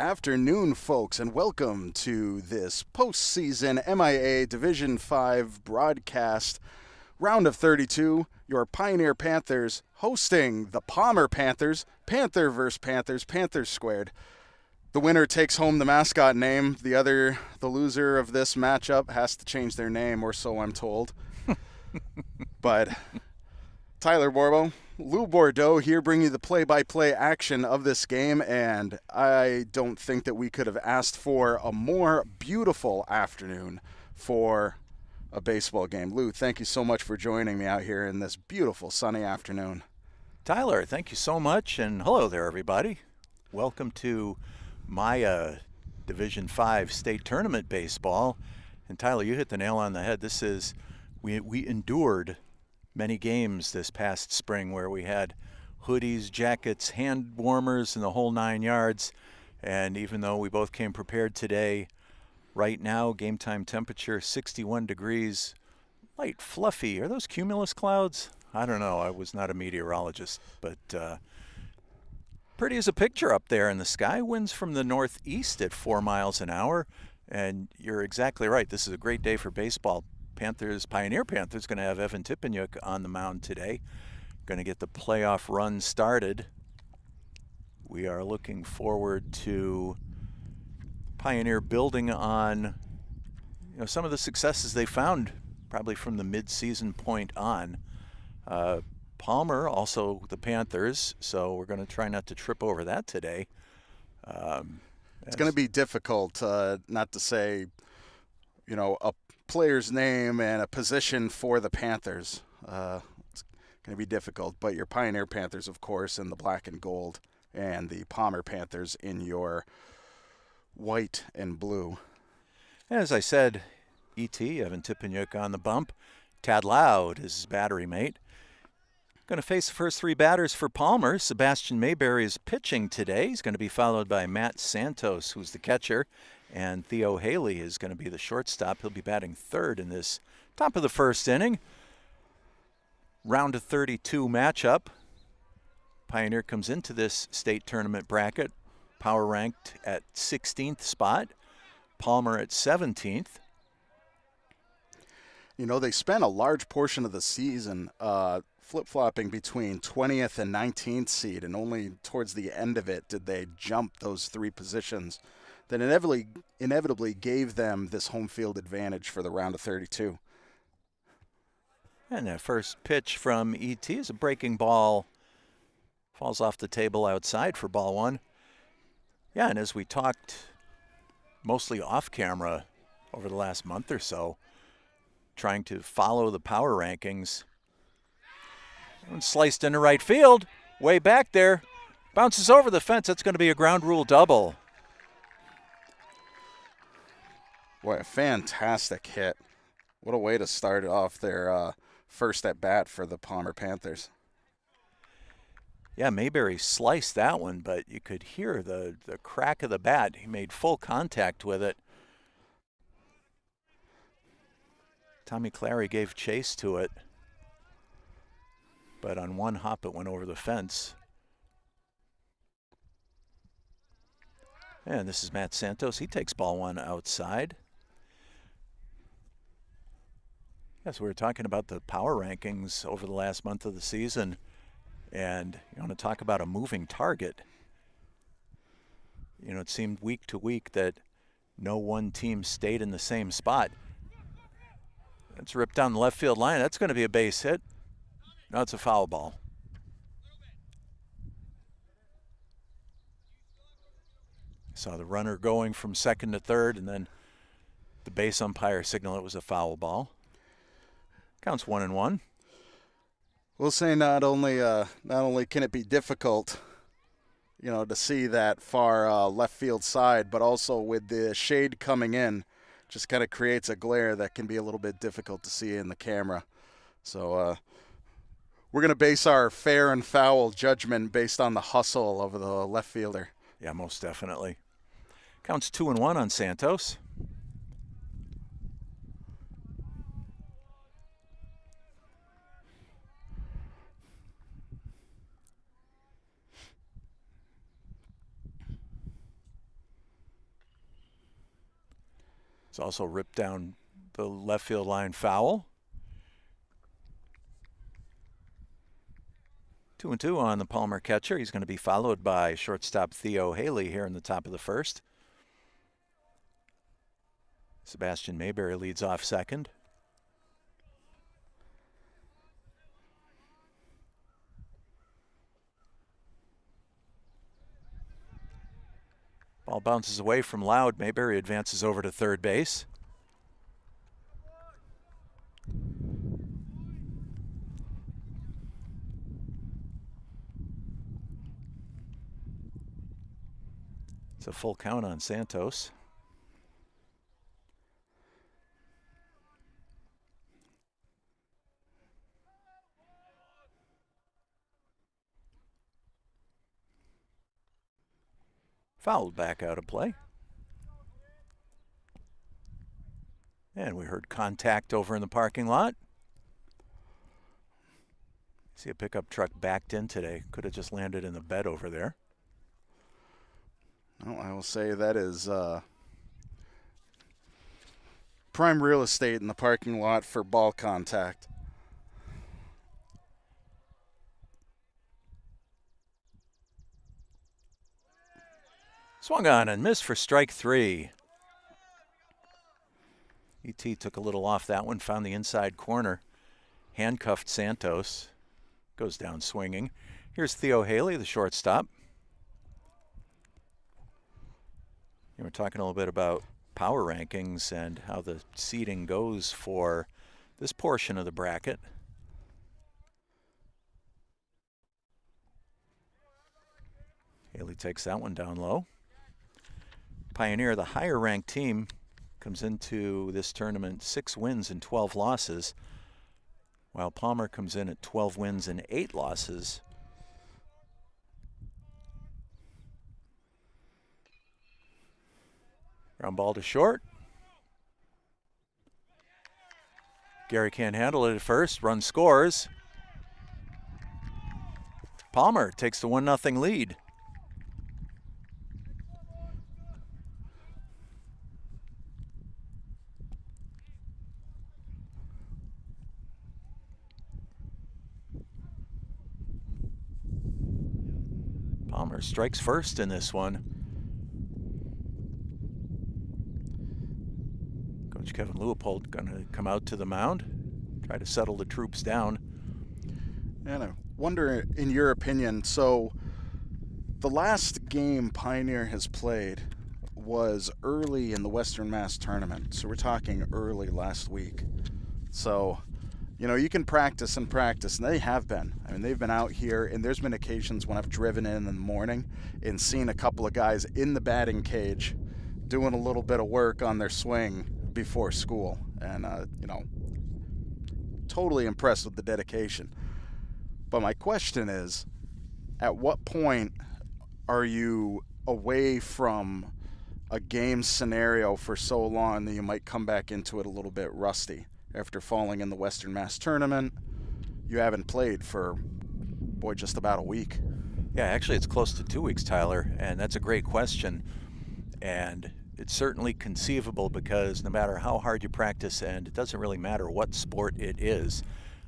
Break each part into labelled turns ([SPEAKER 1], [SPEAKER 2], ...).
[SPEAKER 1] afternoon, folks, and welcome to this postseason MIAA Division 5 broadcast. Round of 32, your Pioneer Panthers hosting the Palmer Panthers. Panther versus Panthers, Panthers squared. The winner takes home the mascot name. The loser of this matchup has to change their name, or so I'm told. But Tyler Borbo, Lou Bordeaux here bringing you the play-by-play action of this game, and I don't think that we could have asked for a more beautiful afternoon for a baseball game. Lou, thank you so much for joining me out here in this beautiful sunny afternoon.
[SPEAKER 2] Tyler, thank you so much, and hello there, everybody. Welcome to MIAA Division 5 State Tournament Baseball. And Tyler, you hit the nail on the head. This is, we endured many games this past spring where we had hoodies, jackets, hand warmers, and the whole 9 yards. And even though we both came prepared today, right now, game time temperature 61 degrees, light fluffy. Are those cumulus clouds? I don't know. I was not a meteorologist, but pretty as a picture up there in the sky. Winds from the northeast at 4 miles an hour. And you're exactly right. This is a great day for baseball. Pioneer Panthers, going to have Evan Tippenyuk on the mound today. Going to get the playoff run started. We are looking forward to Pioneer building on some of the successes they found probably from the mid-season point on. Palmer, also the Panthers, so we're going to try not to trip over that today.
[SPEAKER 1] It's going to be difficult not to say, a player's name and a position for the Panthers. It's going to be difficult, but your Pioneer Panthers, of course, in the black and gold, and the Palmer Panthers in your white and blue.
[SPEAKER 2] As I said, E.T., Evan Tippenyuk on the bump. Tad Loud is his battery mate. Going to face the first 3 batters for Palmer. Sebastian Mayberry is pitching today. He's going to be followed by Matt Santos, who's the catcher. And Theo Haley is going to be the shortstop. He'll be batting third in this top of the first inning. Round of 32 matchup. Pioneer comes into this state tournament bracket, power ranked at 16th spot. Palmer at 17th.
[SPEAKER 1] They spent a large portion of the season flip-flopping between 20th and 19th seed, and only towards the end of it did they jump those 3 positions that inevitably gave them this home field advantage for the round of 32.
[SPEAKER 2] And the first pitch from E.T. is a breaking ball. Falls off the table outside for ball 1. Yeah, and as we talked mostly off camera over the last month or so, trying to follow the power rankings, and sliced into right field, way back there, bounces over the fence. That's going to be a ground rule double.
[SPEAKER 1] Boy, a fantastic hit. What a way to start off their first at bat for the Palmer Panthers.
[SPEAKER 2] Yeah, Mayberry sliced that one, but you could hear the crack of the bat. He made full contact with it. Tommy Clary gave chase to it, but on one hop it went over the fence. And this is Matt Santos. He takes ball 1 outside. Yes, we were talking about the power rankings over the last month of the season, and you want to talk about a moving target. It seemed week to week that no one team stayed in the same spot. It's ripped down the left field line. That's going to be a base hit. No, it's a foul ball. Saw the runner going from second to third, and then the base umpire signaled it was a foul ball. Counts 1-1.
[SPEAKER 1] We'll say not only can it be difficult, to see that far left field side, but also with the shade coming in, just kind of creates a glare that can be a little bit difficult to see in the camera. So we're going to base our fair and foul judgment based on the hustle of the left fielder.
[SPEAKER 2] Yeah, most definitely. Counts 2-1 on Santos. It's also ripped down the left field line foul. 2-2 on the Palmer catcher. He's going to be followed by shortstop Theo Haley here in the top of the first. Sebastian Mayberry leads off second. Ball bounces away from Loud. Mayberry advances over to third base. It's a full count on Santos. Fouled back out of play. And we heard contact over in the parking lot. See a pickup truck backed in today. Could have just landed in the bed over there.
[SPEAKER 1] Well, I will say that is prime real estate in the parking lot for ball contact.
[SPEAKER 2] Swung on and missed for strike three. E.T. took a little off that one, found the inside corner, handcuffed Santos, goes down swinging. Here's Theo Haley, the shortstop. We're talking a little bit about power rankings and how the seeding goes for this portion of the bracket. Haley takes that one down low. Pioneer, the higher ranked team, comes into this tournament 6 wins and 12 losses, while Palmer comes in at 12 wins and 8 losses. Ground ball to short. Gary can't handle it at first. Run scores. Palmer takes the 1-0 lead. Palmer strikes first in this one. Coach Kevin Leupold going to come out to the mound, try to settle the troops down.
[SPEAKER 1] And I wonder, in your opinion, so the last game Pioneer has played was early in the Western Mass tournament. So we're talking early last week. So, you know, you can practice and practice, and they have been. I mean, they've been out here, and there's been occasions when I've driven in the morning and seen a couple of guys in the batting cage doing a little bit of work on their swing before school. And, you know, totally impressed with the dedication. But my question is, at what point are you away from a game scenario for so long that you might come back into it a little bit rusty? After falling in the Western Mass tournament, you haven't played for, boy, just about a week.
[SPEAKER 2] Yeah, actually it's close to 2 weeks, Tyler, and that's a great question. And it's certainly conceivable because no matter how hard you practice, and it doesn't really matter what sport it is,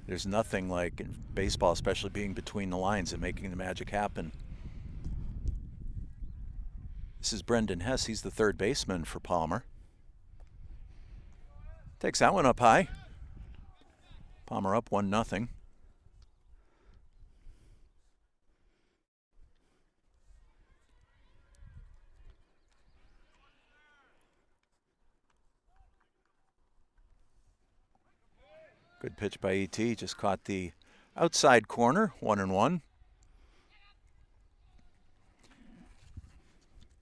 [SPEAKER 2] there's nothing like in baseball, especially being between the lines and making the magic happen. This is Brendan Hess. He's the third baseman for Palmer. Takes that one up high. Palmer up 1-0. Good pitch by E.T. Just caught the outside corner, 1-1.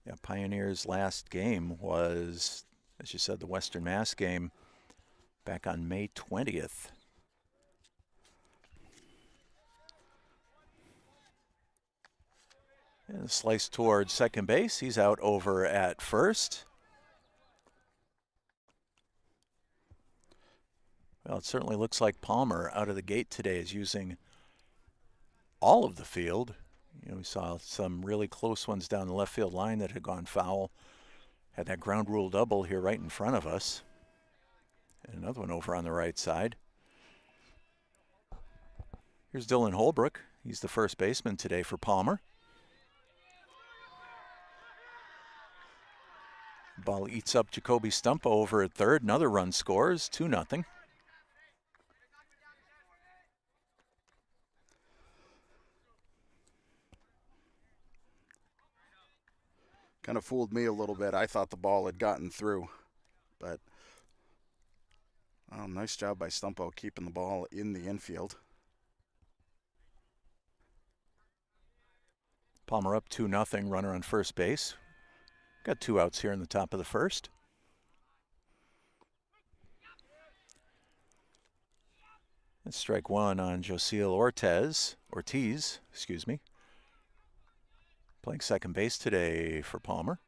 [SPEAKER 2] Yeah, Pioneer's last game was, as you said, the Western Mass game back on May 20th. And a slice towards second base. He's out over at first. Well, it certainly looks like Palmer out of the gate today is using all of the field. You know, we saw some really close ones down the left field line that had gone foul. Had that ground rule double here right in front of us. And another one over on the right side. Here's Dylan Holbrook. He's the first baseman today for Palmer. Ball eats up Jacoby Stumpa over at third. Another run scores, 2-0.
[SPEAKER 1] Kind of fooled me a little bit. I thought the ball had gotten through, but nice job by Stumpo keeping the ball in the infield.
[SPEAKER 2] Palmer up 2-0, runner on first base. Got 2 outs here in the top of the first. That's strike 1 on Josiel Ortiz, excuse me. Playing second base today for Palmer.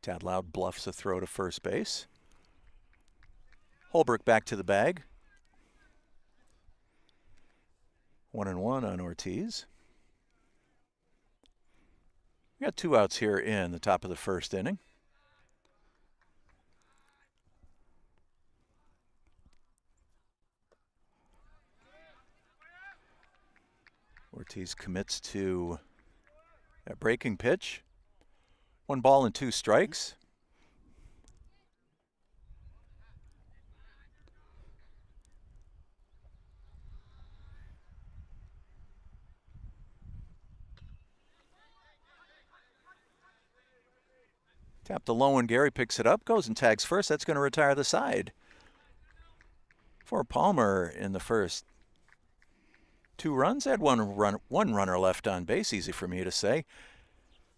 [SPEAKER 2] Tad Loud bluffs a throw to first base. Holbrook back to the bag. 1-1 on Ortiz. We got 2 outs here in the top of the first inning. Ortiz commits to a breaking pitch. 1 ball and 2 strikes. Tap the low one. Gary picks it up, goes and tags first. That's going to retire the side. For Palmer in the first 2 runs, had one runner left on base. Easy for me to say.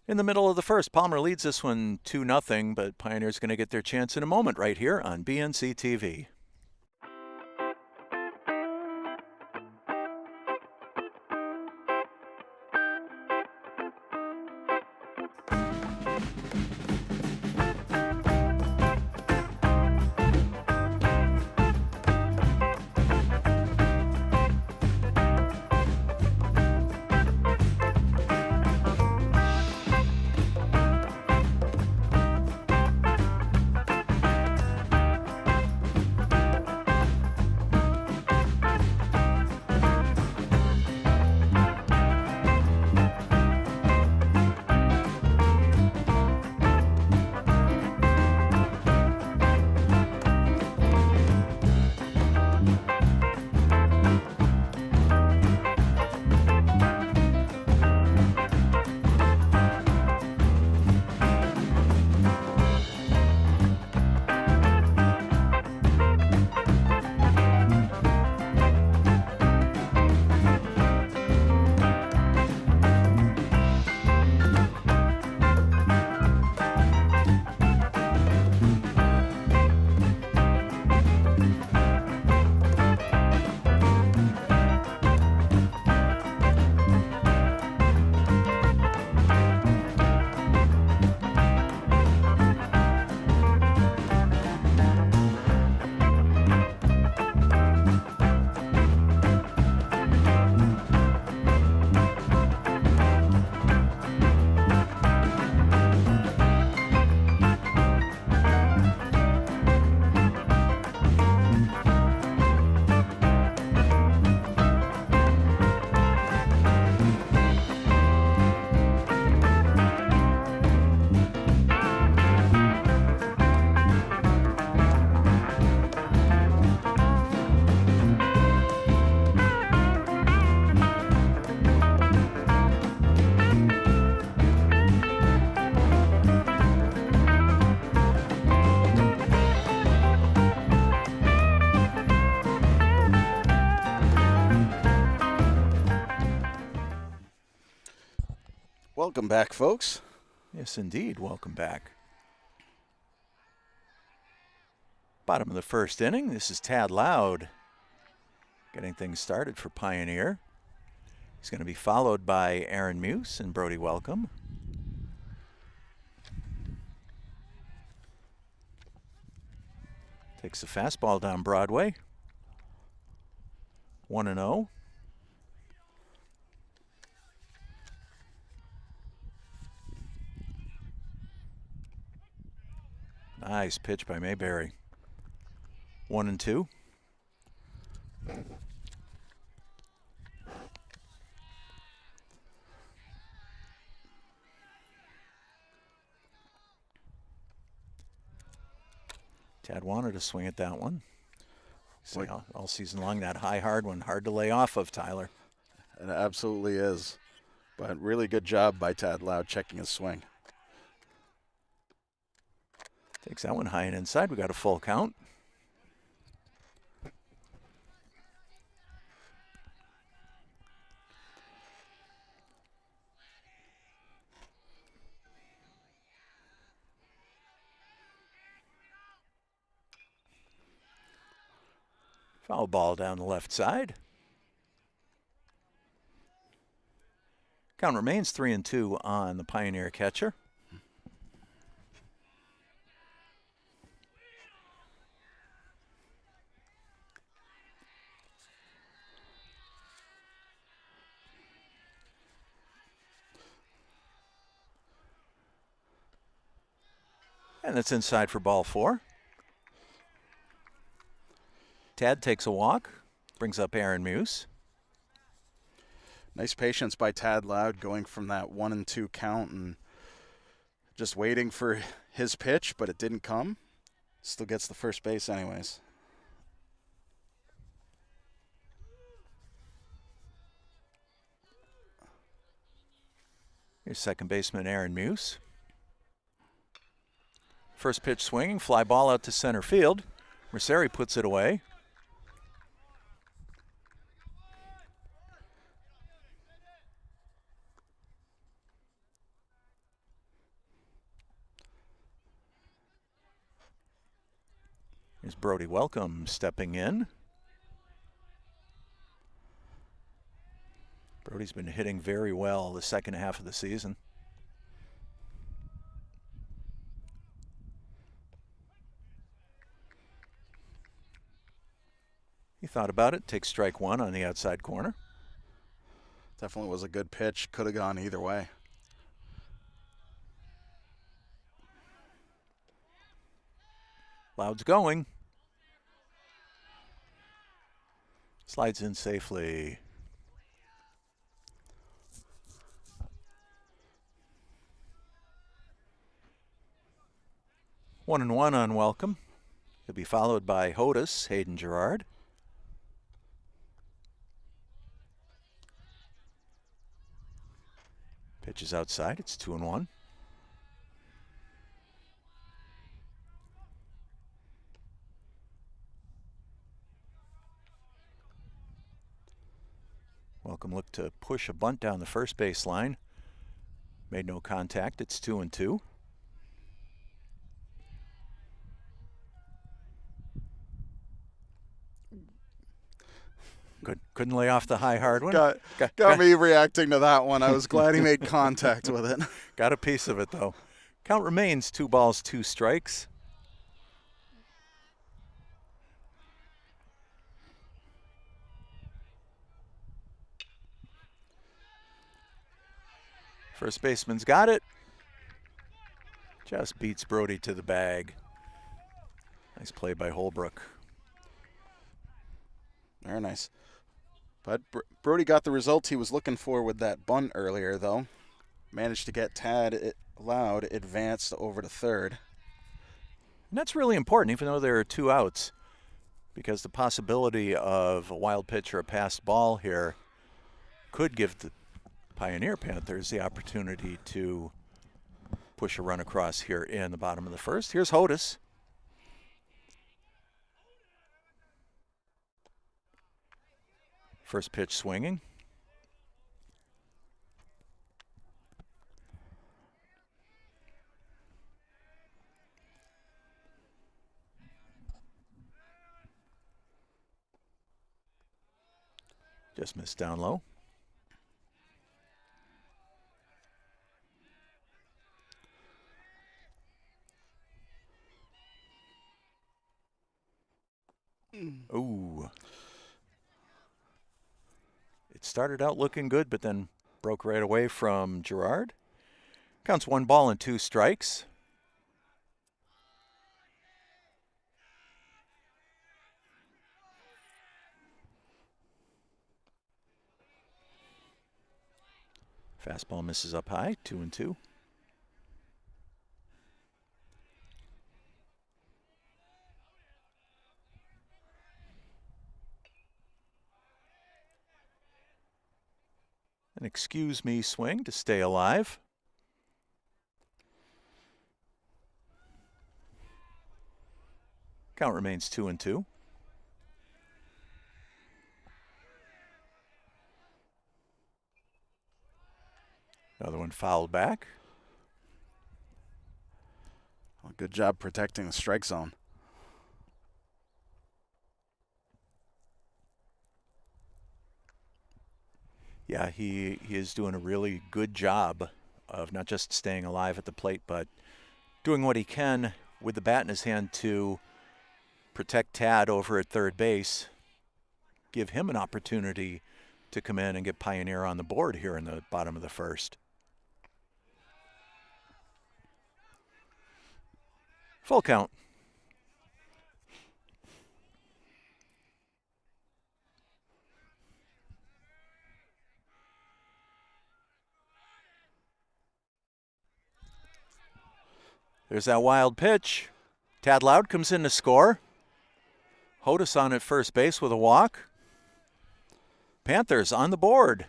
[SPEAKER 2] In the middle of the first, Palmer leads this one 2-0, but Pioneer's going to get their chance in a moment right here on BNC TV.
[SPEAKER 1] Welcome back, folks.
[SPEAKER 2] Yes, indeed. Welcome back. Bottom of the first inning. This is Tad Loud getting things started for Pioneer. He's going to be followed by Aaron Muse and Brody Welcome. Takes the fastball down Broadway. 1-0. Nice pitch by Mayberry. 1-2. Tad wanted to swing at that one. See, all season long, that high, hard one, hard to lay off of, Tyler.
[SPEAKER 1] It absolutely is. But really good job by Tad Loud checking his swing.
[SPEAKER 2] Takes that one high and inside. We got a full count. Foul ball down the left side. Count remains 3-2 on the Pioneer catcher. And that's inside for ball 4. Tad takes a walk, brings up Aaron Muse.
[SPEAKER 1] Nice patience by Tad Loud going from that 1-2 count and just waiting for his pitch, but it didn't come. Still gets the first base anyways.
[SPEAKER 2] Here's second baseman Aaron Muse. First pitch swinging, fly ball out to center field. Merceri puts it away. Here's Brody Welcome stepping in. Brody's been hitting very well the second half of the season. He thought about it, takes strike 1 on the outside corner.
[SPEAKER 1] Definitely was a good pitch. Could have gone either way.
[SPEAKER 2] Loud's going. Slides in safely. One and one on Welcome. He'll be followed by Hodis, Hayden Gerard. Pitch is outside. It's 2-1. Welcome looked to push a bunt down the first base line. Made no contact. It's 2-2. Couldn't lay off the high hard one.
[SPEAKER 1] Got me reacting to that one. I was glad he made contact with it.
[SPEAKER 2] Got a piece of it though. Count remains 2 balls, 2 strikes. First baseman's got it. Just beats Brody to the bag. Nice play by Holbrook.
[SPEAKER 1] Very nice. But Brody got the result he was looking for with that bunt earlier, though. Managed to get Tad Loud advanced over to third.
[SPEAKER 2] And that's really important, even though there are 2 outs, because the possibility of a wild pitch or a passed ball here could give the Pioneer Panthers the opportunity to push a run across here in the bottom of the first. Here's Hodis. First pitch swinging. Just missed down low. Ooh. It started out looking good, but then broke right away from Gerard. Counts 1 ball and 2 strikes. Fastball misses up high, 2-2. An excuse me swing to stay alive. Count remains 2-2. Another one fouled back.
[SPEAKER 1] Well, good job protecting the strike zone.
[SPEAKER 2] Yeah, he is doing a really good job of not just staying alive at the plate, but doing what he can with the bat in his hand to protect Tad over at third base, give him an opportunity to come in and get Pioneer on the board here in the bottom of the first. Full count. There's that wild pitch. Tad Loud comes in to score. Hodis on at first base with a walk. Panthers on the board.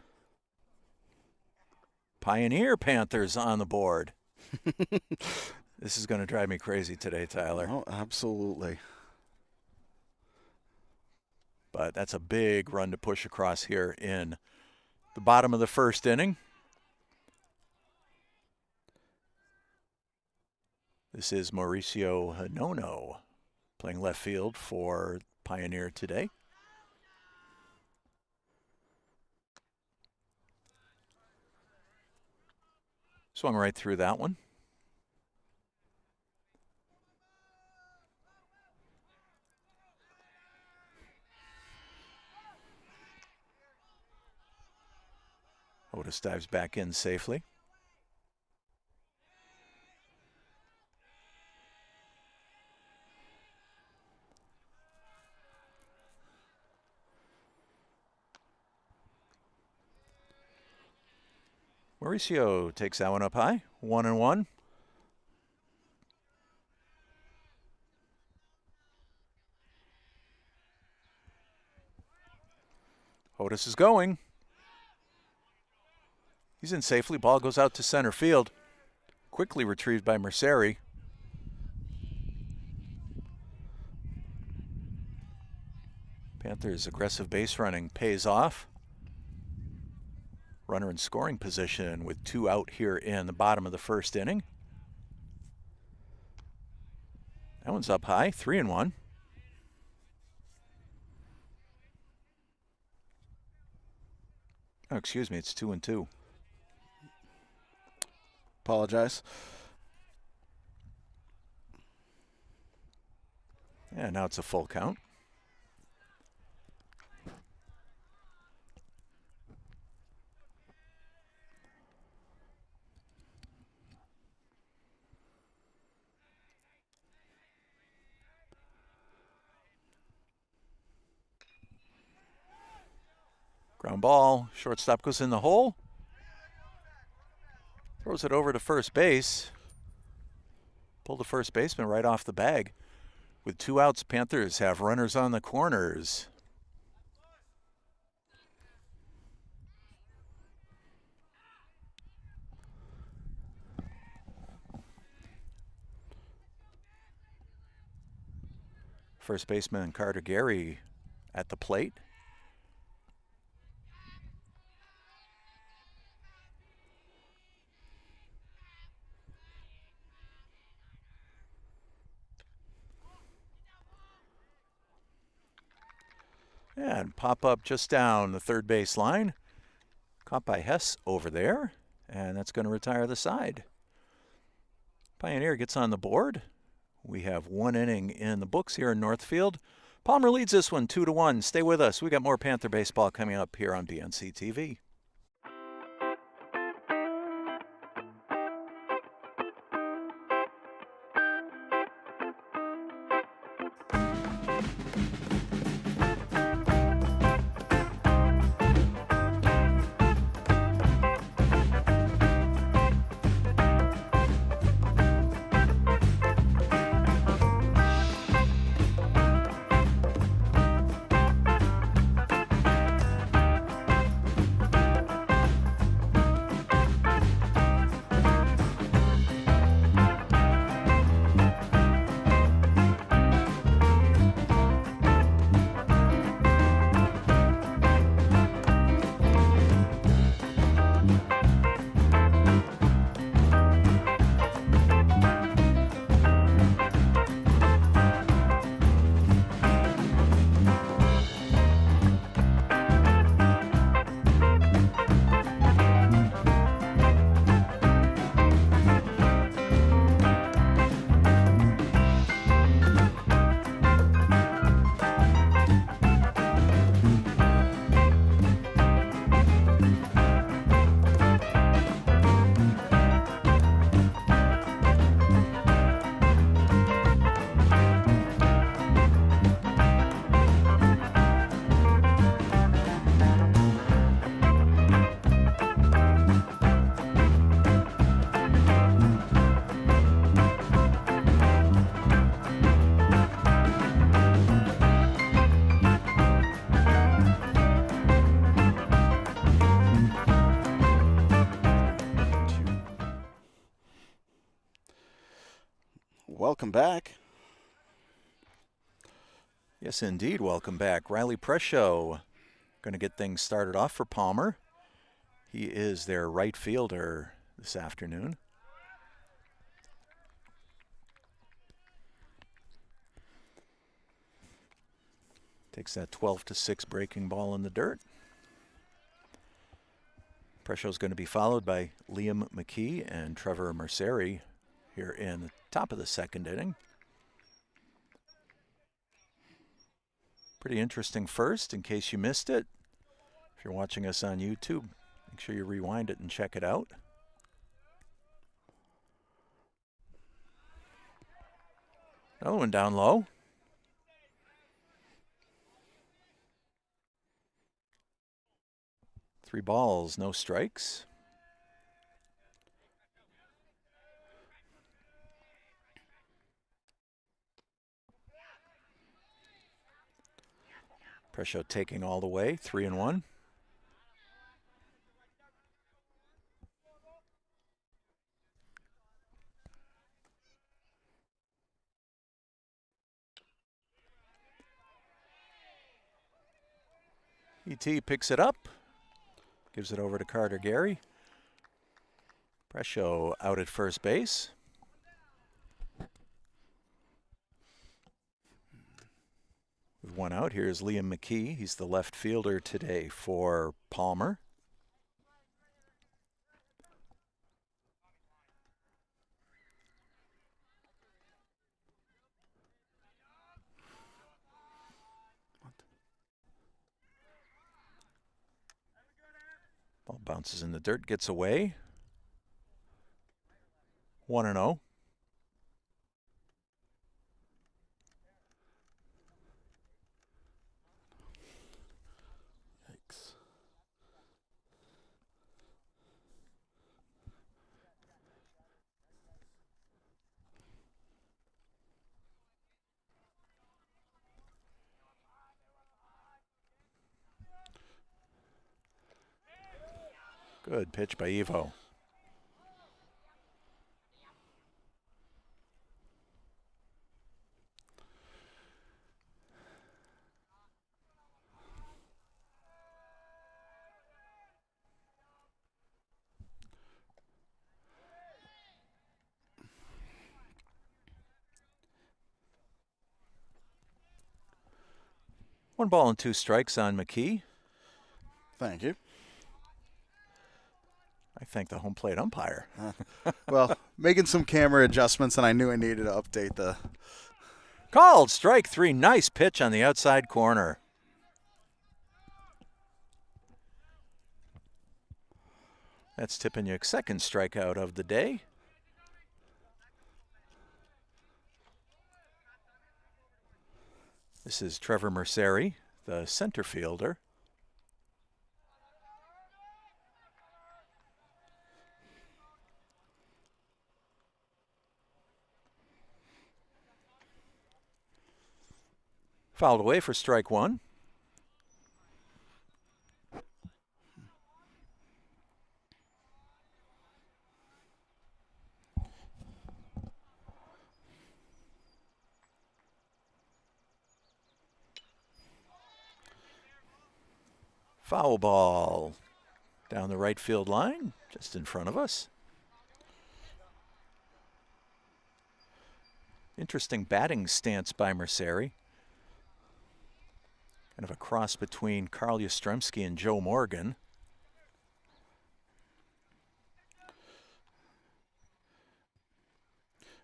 [SPEAKER 2] Pioneer Panthers on the board. This is going to drive me crazy today, Tyler.
[SPEAKER 1] Oh, absolutely.
[SPEAKER 2] But that's a big run to push across here in the bottom of the first inning. This is Mauricio Hanono playing left field for Pioneer today. Swung right through that one. Otis dives back in safely. Mauricio takes that one up high, 1-1. Otis is going. He's in safely. Ball goes out to center field. Quickly retrieved by Merceri. Panthers' aggressive base running pays off. Runner in scoring position with 2 out here in the bottom of the first inning. That one's up high, 3-1. Oh, excuse me, it's 2-2.
[SPEAKER 1] Apologize.
[SPEAKER 2] And now it's a full count. Ground ball, shortstop goes in the hole. Throws it over to first base. Pulled the first baseman right off the bag. With 2 outs, Panthers have runners on the corners. First baseman Carter Gary at the plate. And pop up just down the third base line. Caught by Hess over there. And that's going to retire the side. Pioneer gets on the board. We have 1 inning in the books here in Northfield. Palmer leads this one 2-1. Stay with us. We got more Panther baseball coming up here on BNC TV.
[SPEAKER 1] Welcome back.
[SPEAKER 2] Yes, indeed. Welcome back. Riley Presho going to get things started off for Palmer. He is their right fielder this afternoon. Takes that 12-6 breaking ball in the dirt. Presho's going to be followed by Liam McKee and Trevor Merceri here in the top of the second inning. Pretty interesting first, in case you missed it. If you're watching us on YouTube, make sure you rewind it and check it out. Another one down low. Three balls, no strikes. Presho taking all the way, 3-1. E.T. picks it up, gives it over to Carter Gary. Presho out at first base. With one out, here's Liam McKee. He's the left fielder today for Palmer. Ball bounces in the dirt, gets away. 1-0. Good pitch by Evo. One ball and two strikes on McKee.
[SPEAKER 1] Thank you.
[SPEAKER 2] I thank the home plate umpire.
[SPEAKER 1] Well, making some camera adjustments, and I knew I needed to update the
[SPEAKER 2] Called strike 3. Nice pitch on the outside corner. That's Tipeniuk's second strikeout of the day. This is Trevor Merceri, the center fielder. Fouled away for strike 1. Foul ball down the right field line, just in front of us. Interesting batting stance by Merceri. Kind of a cross between Carl Yastrzemski and Joe Morgan.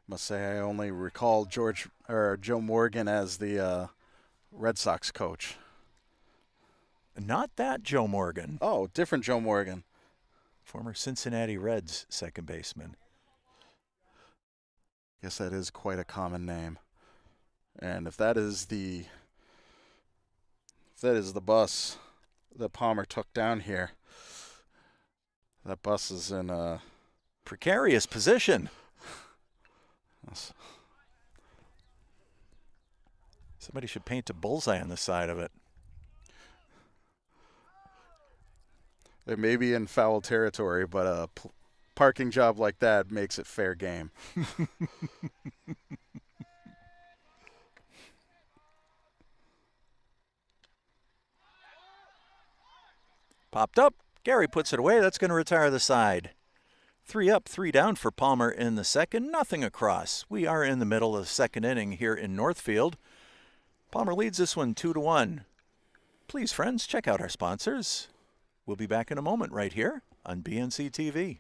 [SPEAKER 1] Must say I only recall Joe Morgan as the Red Sox coach.
[SPEAKER 2] Not that Joe Morgan.
[SPEAKER 1] Oh, different Joe Morgan.
[SPEAKER 2] Former Cincinnati Reds second baseman.
[SPEAKER 1] Guess that is quite a common name. And if that is the bus that Palmer took down here, that bus is in a
[SPEAKER 2] precarious position. Somebody should paint a bullseye on the side of it.
[SPEAKER 1] It may be in foul territory, but a parking job like that makes it fair game.
[SPEAKER 2] Popped up. Gary puts it away. That's going to retire the side. 3 up, 3 down for Palmer in the second. Nothing across. We are in the middle of the second inning here in Northfield. Palmer leads this one 2-1. Please, friends, check out our sponsors. We'll be back in a moment right here on BNC TV.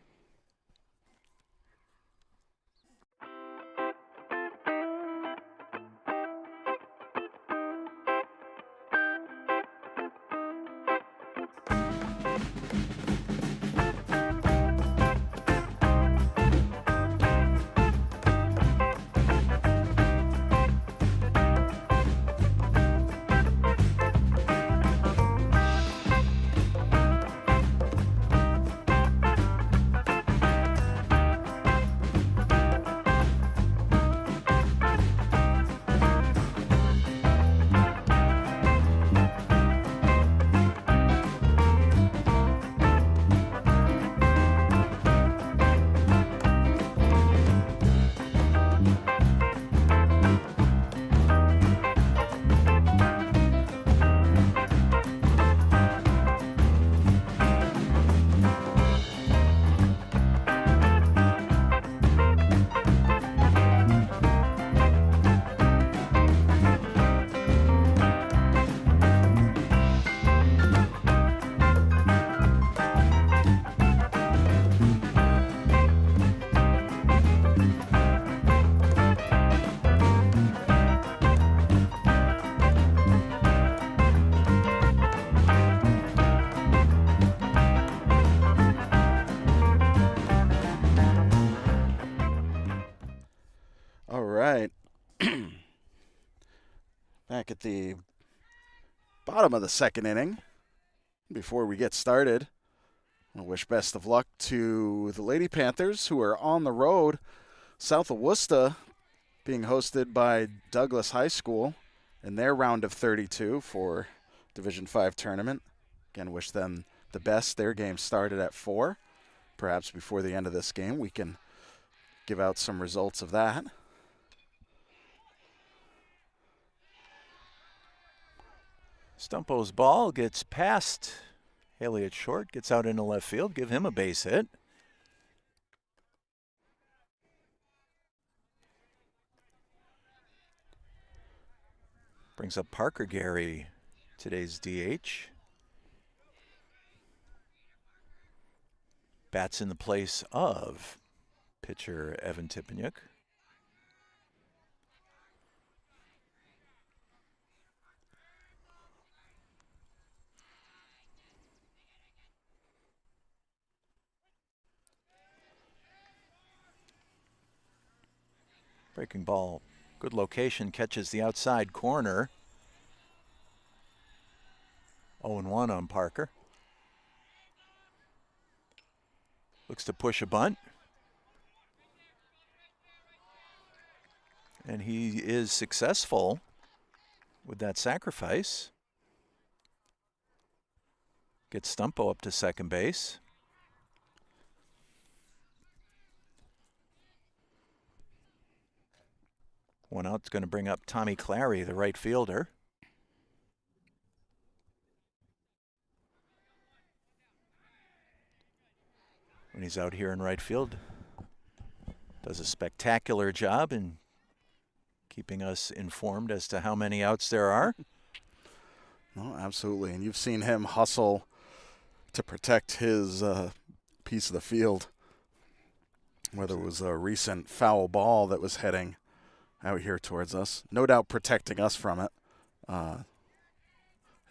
[SPEAKER 1] Back at the bottom of the second inning. Before we get started, I wish best of luck to the Lady Panthers, who are on the road south of Worcester, being hosted by Douglas High School in their round of 32 for Division 5 tournament. Again, wish them the best. Their game started at 4. Perhaps before the end of this game, we can give out some results of that.
[SPEAKER 2] Stumpo's ball gets past Elliott Short, gets out into left field, give him a base hit. Brings up Parker Gary, today's DH. Bats in the place of pitcher Evan Tipeniuk. Breaking ball, good location, catches the outside corner. 0-1 on Parker. Looks to push a bunt. And he is successful with that sacrifice. Gets Stumpo up to second base. One out's going to bring up Tommy Clary, the right fielder. When he's out here in right field, does a spectacular job in keeping us informed as to how many outs there are.
[SPEAKER 1] No, absolutely. And you've seen him hustle to protect his piece of the field, whether it was a recent foul ball that was heading out here towards us. No doubt protecting us from it.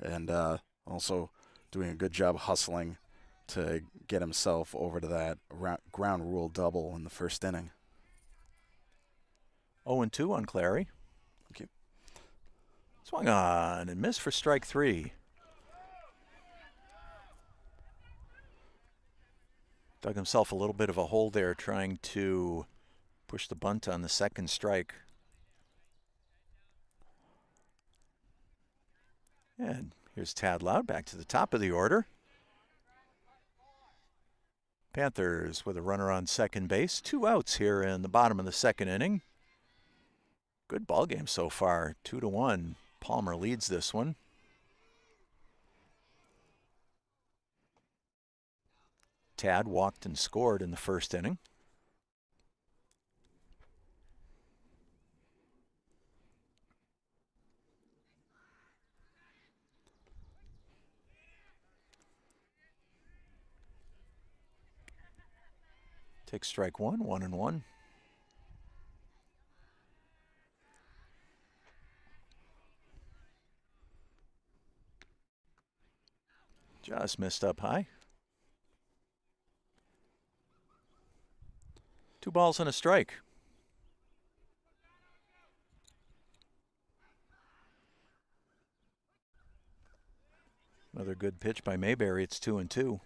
[SPEAKER 1] And also doing a good job hustling to get himself over to that ground rule double in the first inning.
[SPEAKER 2] 0-2 on Clary.
[SPEAKER 1] Thank you.
[SPEAKER 2] Swung on and missed for strike 3. Dug himself a little bit of a hole there trying to push the bunt on the second strike. And here's Tad Loud back to the top of the order. Panthers with a runner on second base. 2 outs here in the bottom of the second inning. Good ball game so far. 2-1. Palmer leads this one. Tad walked and scored in the first inning. Takes strike 1, 1-1. Just missed up high. 2 balls and a strike. Another good pitch by Mayberry. It's 2-2.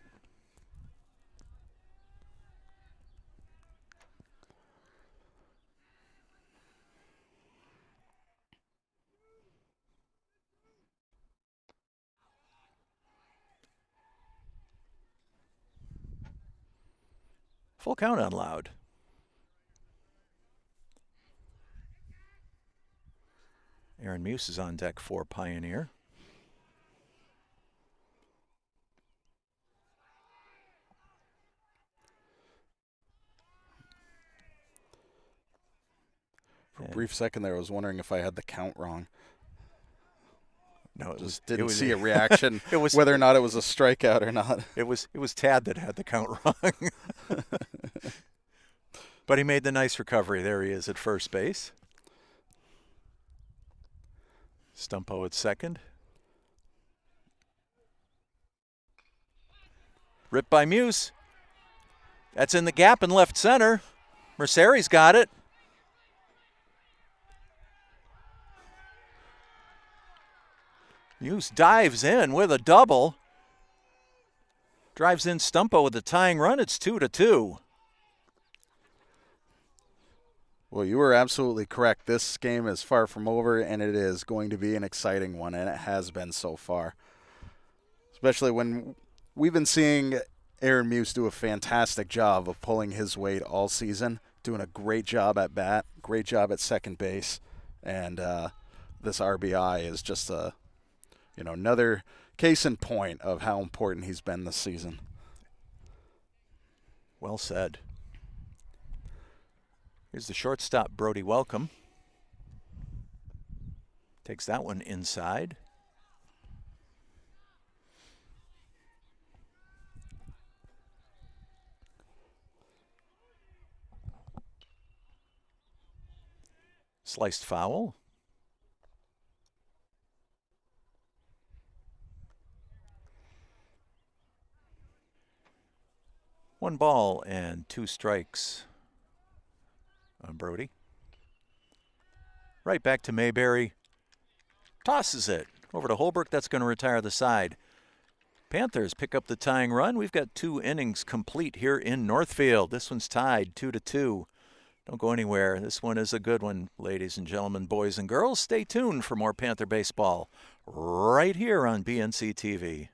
[SPEAKER 2] Full count on Loud. Aaron Muse is on deck for Pioneer.
[SPEAKER 1] For a brief second there, I was wondering if I had the count wrong.
[SPEAKER 2] No,
[SPEAKER 1] didn't see a reaction whether or not it was a strikeout or not.
[SPEAKER 2] It was Tad that had the count wrong. But he made the nice recovery. There he is at first base. Stumpo at second. Ripped by Muse. That's in the gap in left center. Merceri's got it. Muse dives in with a double. Drives in Stumpo with the tying run. It's 2-2.
[SPEAKER 1] Well, you were absolutely correct. This game is far from over, and it is going to be an exciting one, and it has been so far. Especially when we've been seeing Aaron Muse do a fantastic job of pulling his weight all season, doing a great job at bat, great job at second base, and this RBI is just another case in point of how important he's been this season.
[SPEAKER 2] Well said. Here's the shortstop, Brody Welcome. Takes that one inside. Sliced foul. One ball and 2 strikes on Brody. Right back to Mayberry. Tosses it over to Holbrook. That's going to retire the side. Panthers pick up the tying run. We've got 2 innings complete here in Northfield. This one's tied 2-2. Don't go anywhere. This one is a good one, ladies and gentlemen, boys and girls. Stay tuned for more Panther baseball right here on BNC TV.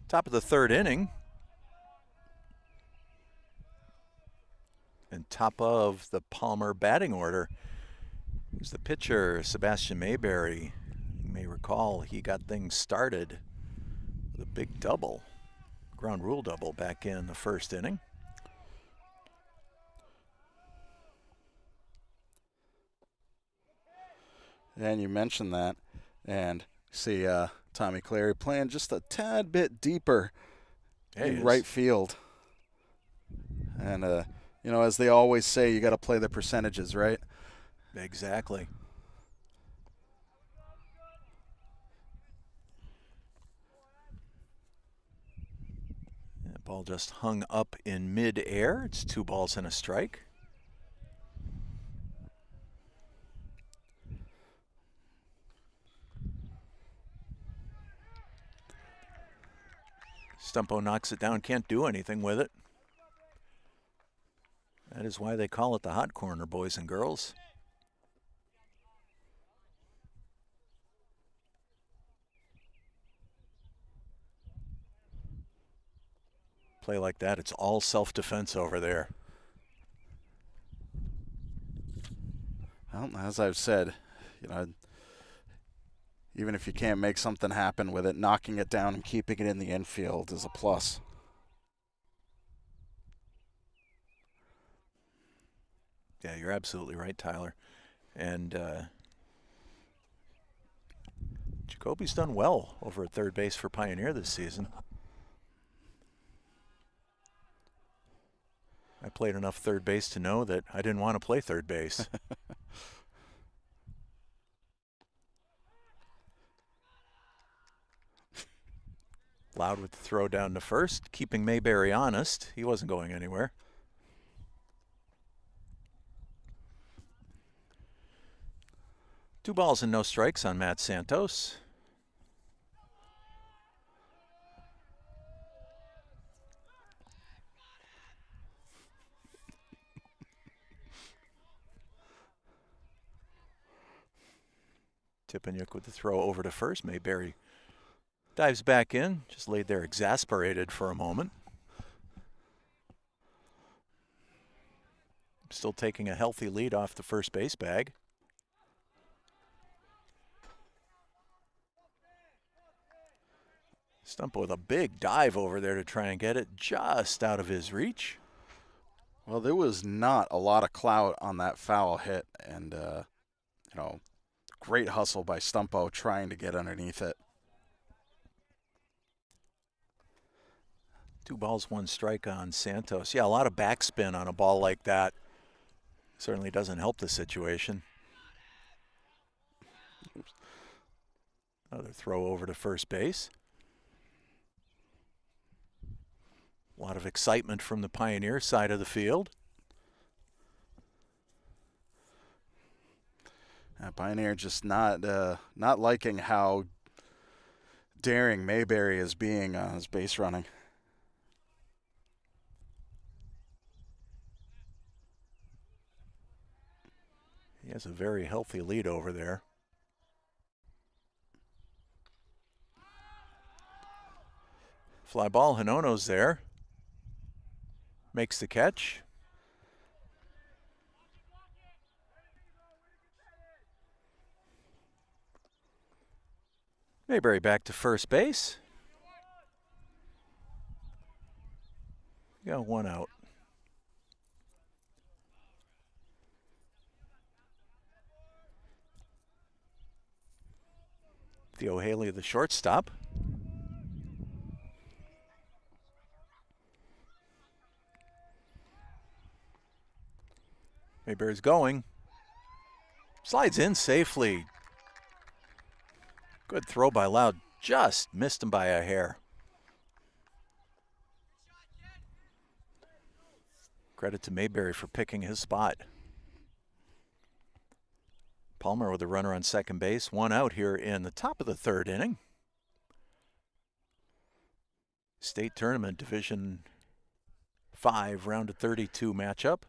[SPEAKER 2] Top of the 3rd inning. And top of the Palmer batting order is the pitcher, Sebastian Mayberry. You may recall he got things started with a big double, ground rule double back in the 1st inning.
[SPEAKER 1] And you mentioned that, and see Tommy Clary playing just a tad bit deeper in right field. And, you know, as they always say, you got to play the percentages, right?
[SPEAKER 2] Exactly. That ball just hung up in mid-air. It's 2 balls and a strike. Stumpo knocks it down, can't do anything with it. That is why they call it the hot corner, boys and girls. Play like that, it's all self-defense over there.
[SPEAKER 1] Well, as I've said, you know, even if you can't make something happen with it, knocking it down and keeping it in the infield is a plus.
[SPEAKER 2] Yeah, you're absolutely right, Tyler. And Jacoby's done well over at third base for Pioneer this season. I played enough third base to know that I didn't want to play third base. Loud with the throw down to first, keeping Mayberry honest. He wasn't going anywhere. Two balls and no strikes on Matt Santos. Tipeniuk with the throw over to first. Mayberry dives back in, just laid there exasperated for a moment. Still taking a healthy lead off the first base bag. Stumpa with a big dive over there to try and get it just out of his reach.
[SPEAKER 1] Well, there was not a lot of clout on that foul hit, and great hustle by Stumpo trying to get underneath it.
[SPEAKER 2] 2 balls, 1 strike on Santos. Yeah, a lot of backspin on a ball like that certainly doesn't help the situation. Another throw over to first base. A lot of excitement from the Pioneer side of the field.
[SPEAKER 1] Pioneer just not liking how daring Mayberry is being on his base running.
[SPEAKER 2] He has a very healthy lead over there. Fly ball, Hinono's there. Makes the catch. Mayberry back to first base. Got 1 out. Theo Haley, the shortstop. Mayberry's going. Slides in safely. Good throw by Loud. Just missed him by a hair. Credit to Mayberry for picking his spot. Palmer with a runner on second base. 1 out here in the top of the 3rd inning. State Tournament Division 5 round of 32 matchup.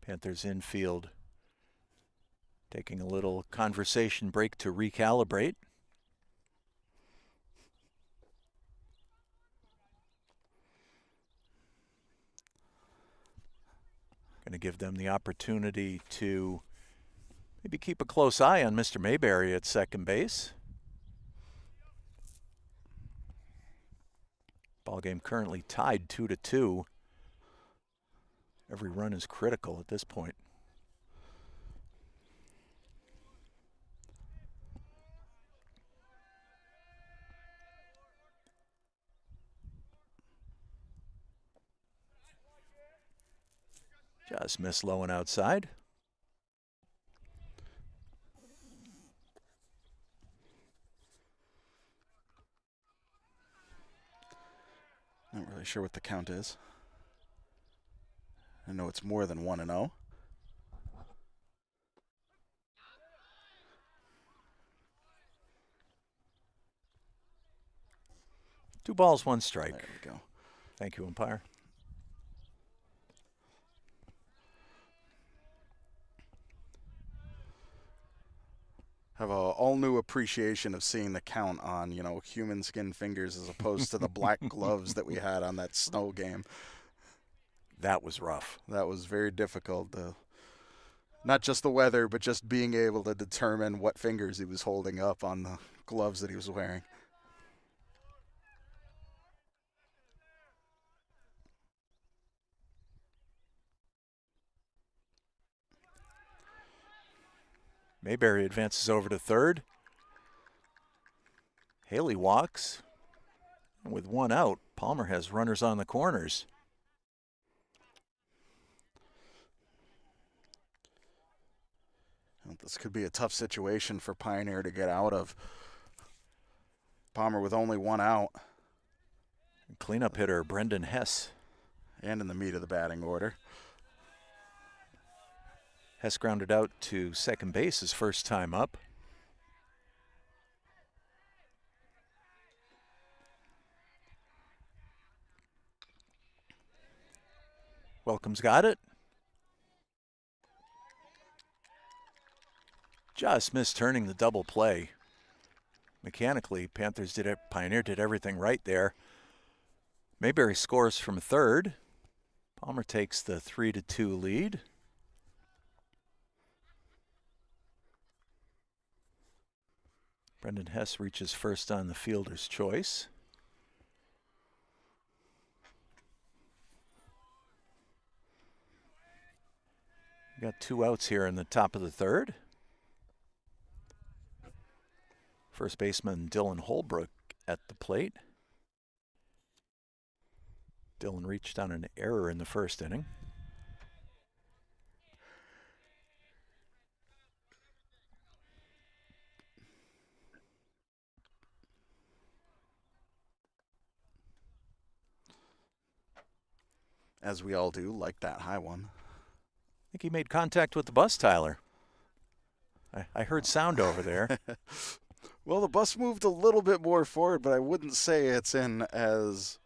[SPEAKER 2] Panthers infield taking a little conversation break to recalibrate. Going to give them the opportunity to maybe keep a close eye on Mr. Mayberry at second base. Ball game currently tied 2-2. Every run is critical at this point. Just missed low and outside.
[SPEAKER 1] Not really sure what the count is. I know it's more than 1-0.
[SPEAKER 2] Two balls, 1 strike.
[SPEAKER 1] There we go.
[SPEAKER 2] Thank you, umpire.
[SPEAKER 1] Have a all new appreciation of seeing the count on, human skin fingers as opposed to the black gloves that we had on that snow game.
[SPEAKER 2] That was rough.
[SPEAKER 1] That was very difficult. Not just the weather, but just being able to determine what fingers he was holding up on the gloves that he was wearing.
[SPEAKER 2] Mayberry advances over to third. Haley walks. And with 1 out, Palmer has runners on the corners.
[SPEAKER 1] This could be a tough situation for Pioneer to get out of. Palmer with only 1 out.
[SPEAKER 2] Cleanup hitter Brendan Hess.
[SPEAKER 1] And in the meat of the batting order.
[SPEAKER 2] Hess grounded out to second base his first time up. Welcome's got it. Just missed turning the double play. Mechanically, Pioneer did everything right there. Mayberry scores from third. Palmer takes the 3-2 lead. Brendan Hess reaches first on the fielder's choice. We got 2 outs here in the top of the third. First baseman Dylan Holbrook at the plate. Dylan reached on an error in the first inning.
[SPEAKER 1] As we all do, like that high one.
[SPEAKER 2] I think he made contact with the bus, Tyler. I heard sound over there.
[SPEAKER 1] Well, the bus moved a little bit more forward, but I wouldn't say it's in as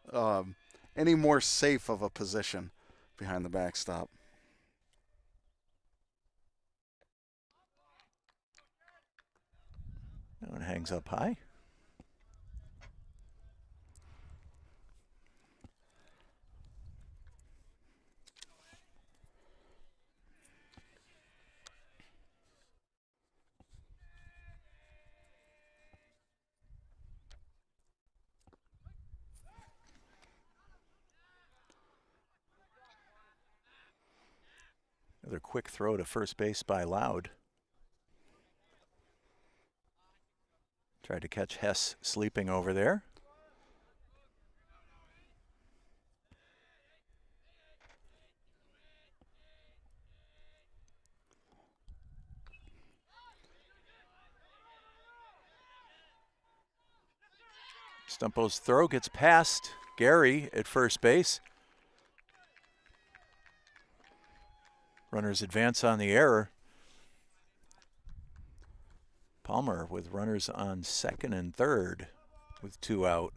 [SPEAKER 1] any more safe of a position behind the backstop.
[SPEAKER 2] That one hangs up high. Another quick throw to first base by Loud. Tried to catch Hess sleeping over there. Stumpo's throw gets past Gary at first base. Runners advance on the error. Palmer with runners on second and third with 2 out.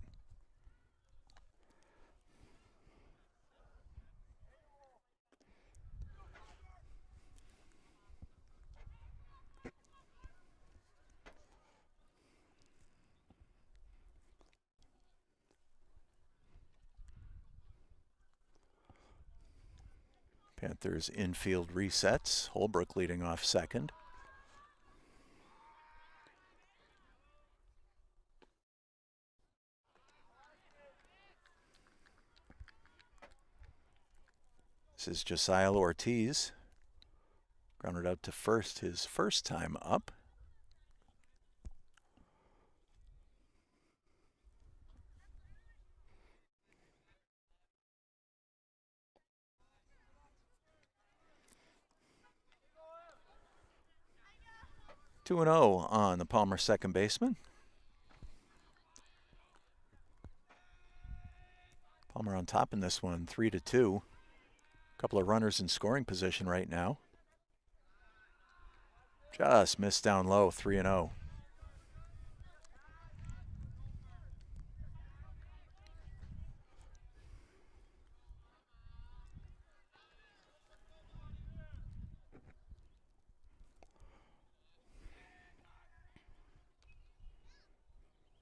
[SPEAKER 2] Panthers infield resets. Holbrook leading off second. This is Josiah Ortiz. Grounded out to first his first time up. Two and 0 on the Palmer second baseman. Palmer on top in this one, 3-2. Couple of runners in scoring position right now. Just missed down low, 3-0.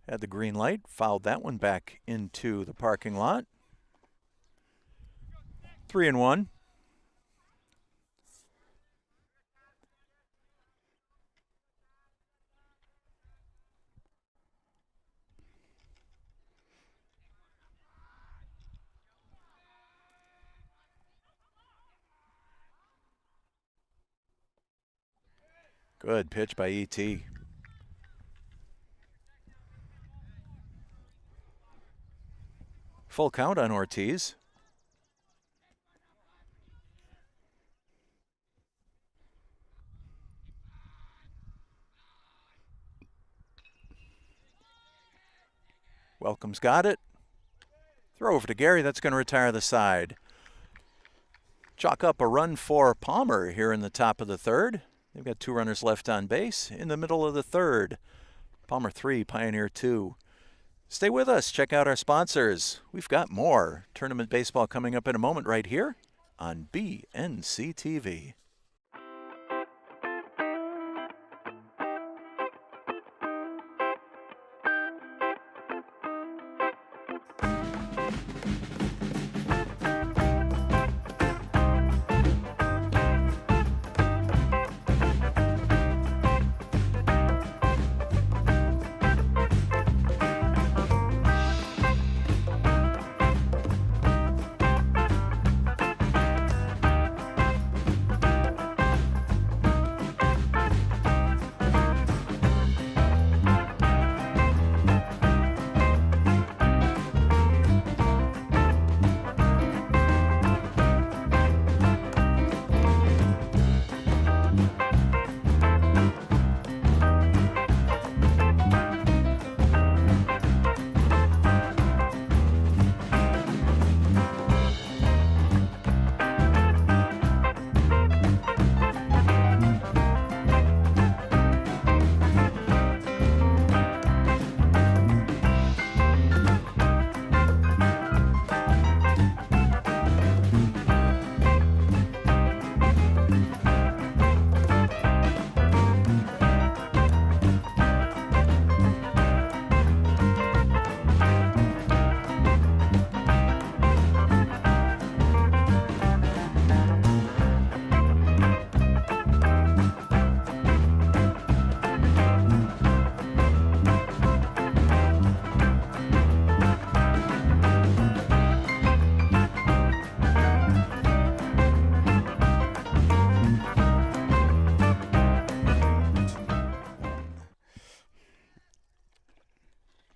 [SPEAKER 2] Had the green light, fouled that one back into the parking lot. 3-1. Good pitch by E.T. Full count on Ortiz. Welcome's got it. Throw over to Gary. That's going to retire the side. Chalk up a run for Palmer here in the top of the third. They've got 2 runners left on base in the middle of the third. Palmer 3, Pioneer 2. Stay with us. Check out our sponsors. We've got more tournament baseball coming up in a moment right here on BNC-TV.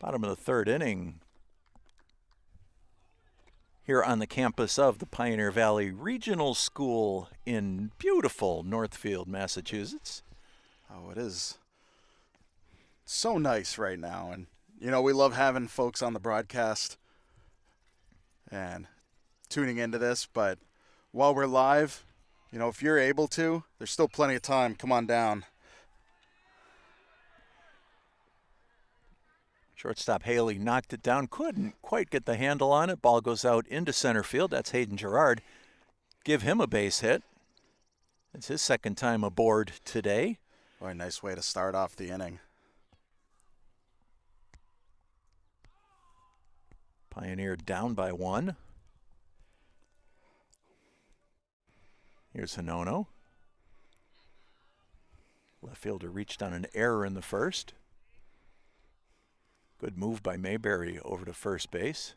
[SPEAKER 2] Bottom of the third inning here on the campus of the Pioneer Valley Regional School in beautiful Northfield, Massachusetts.
[SPEAKER 1] Oh, it is so nice right now. And, you know, we love having folks on the broadcast and tuning into this. But while we're live, you know, if you're able to, there's still plenty of time. Come on down.
[SPEAKER 2] Shortstop Haley knocked it down, couldn't quite get the handle on it. Ball goes out into center field. That's Hayden Gerard. Give him a base hit. It's his second time aboard today.
[SPEAKER 1] Boy, nice way to start off the inning.
[SPEAKER 2] Pioneer down by 1. Here's Hinono. Left fielder reached on an error in the first. Good move by Mayberry over to first base.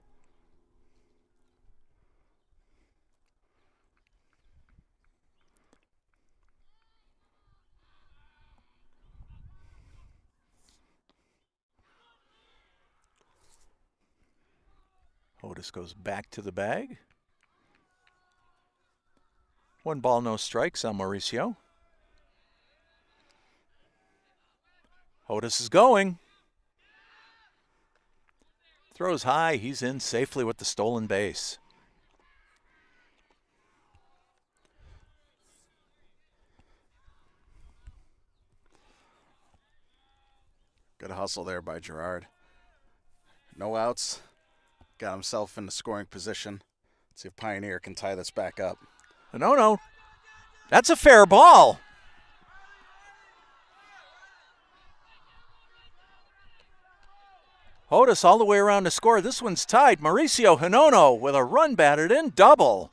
[SPEAKER 2] Otis goes back to the bag. 1 ball, no strikes on Mauricio. Otis is going. Throws high. He's in safely with the stolen base.
[SPEAKER 1] Good hustle there by Gerard. No outs. Got himself in the scoring position. Let's see if Pioneer can tie this back up.
[SPEAKER 2] No. That's a fair ball. Otis all the way around to score. This one's tied. Mauricio Hinono with a run batted in, double.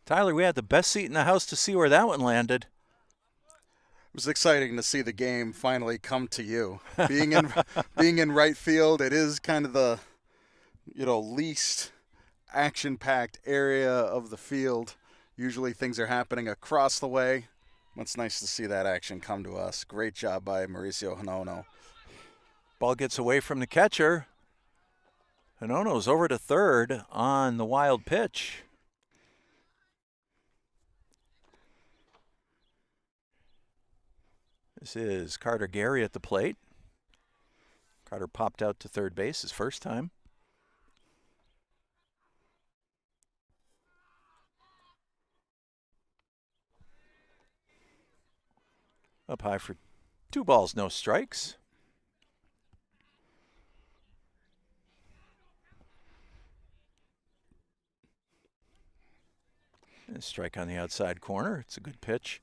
[SPEAKER 2] Tyler, we had the best seat in the house to see where that one landed.
[SPEAKER 1] It was exciting to see the game finally come to you. Being in right field, it is kind of the, you know, least action-packed area of the field. Usually things are happening across the way. It's nice to see that action come to us. Great job by Mauricio Hinono.
[SPEAKER 2] Ball gets away from the catcher. Hinono's over to third on the wild pitch. This is Carter Gary at the plate. Carter popped out to third base his first time. Up high for 2 balls, no strikes. And strike on the outside corner. It's a good pitch.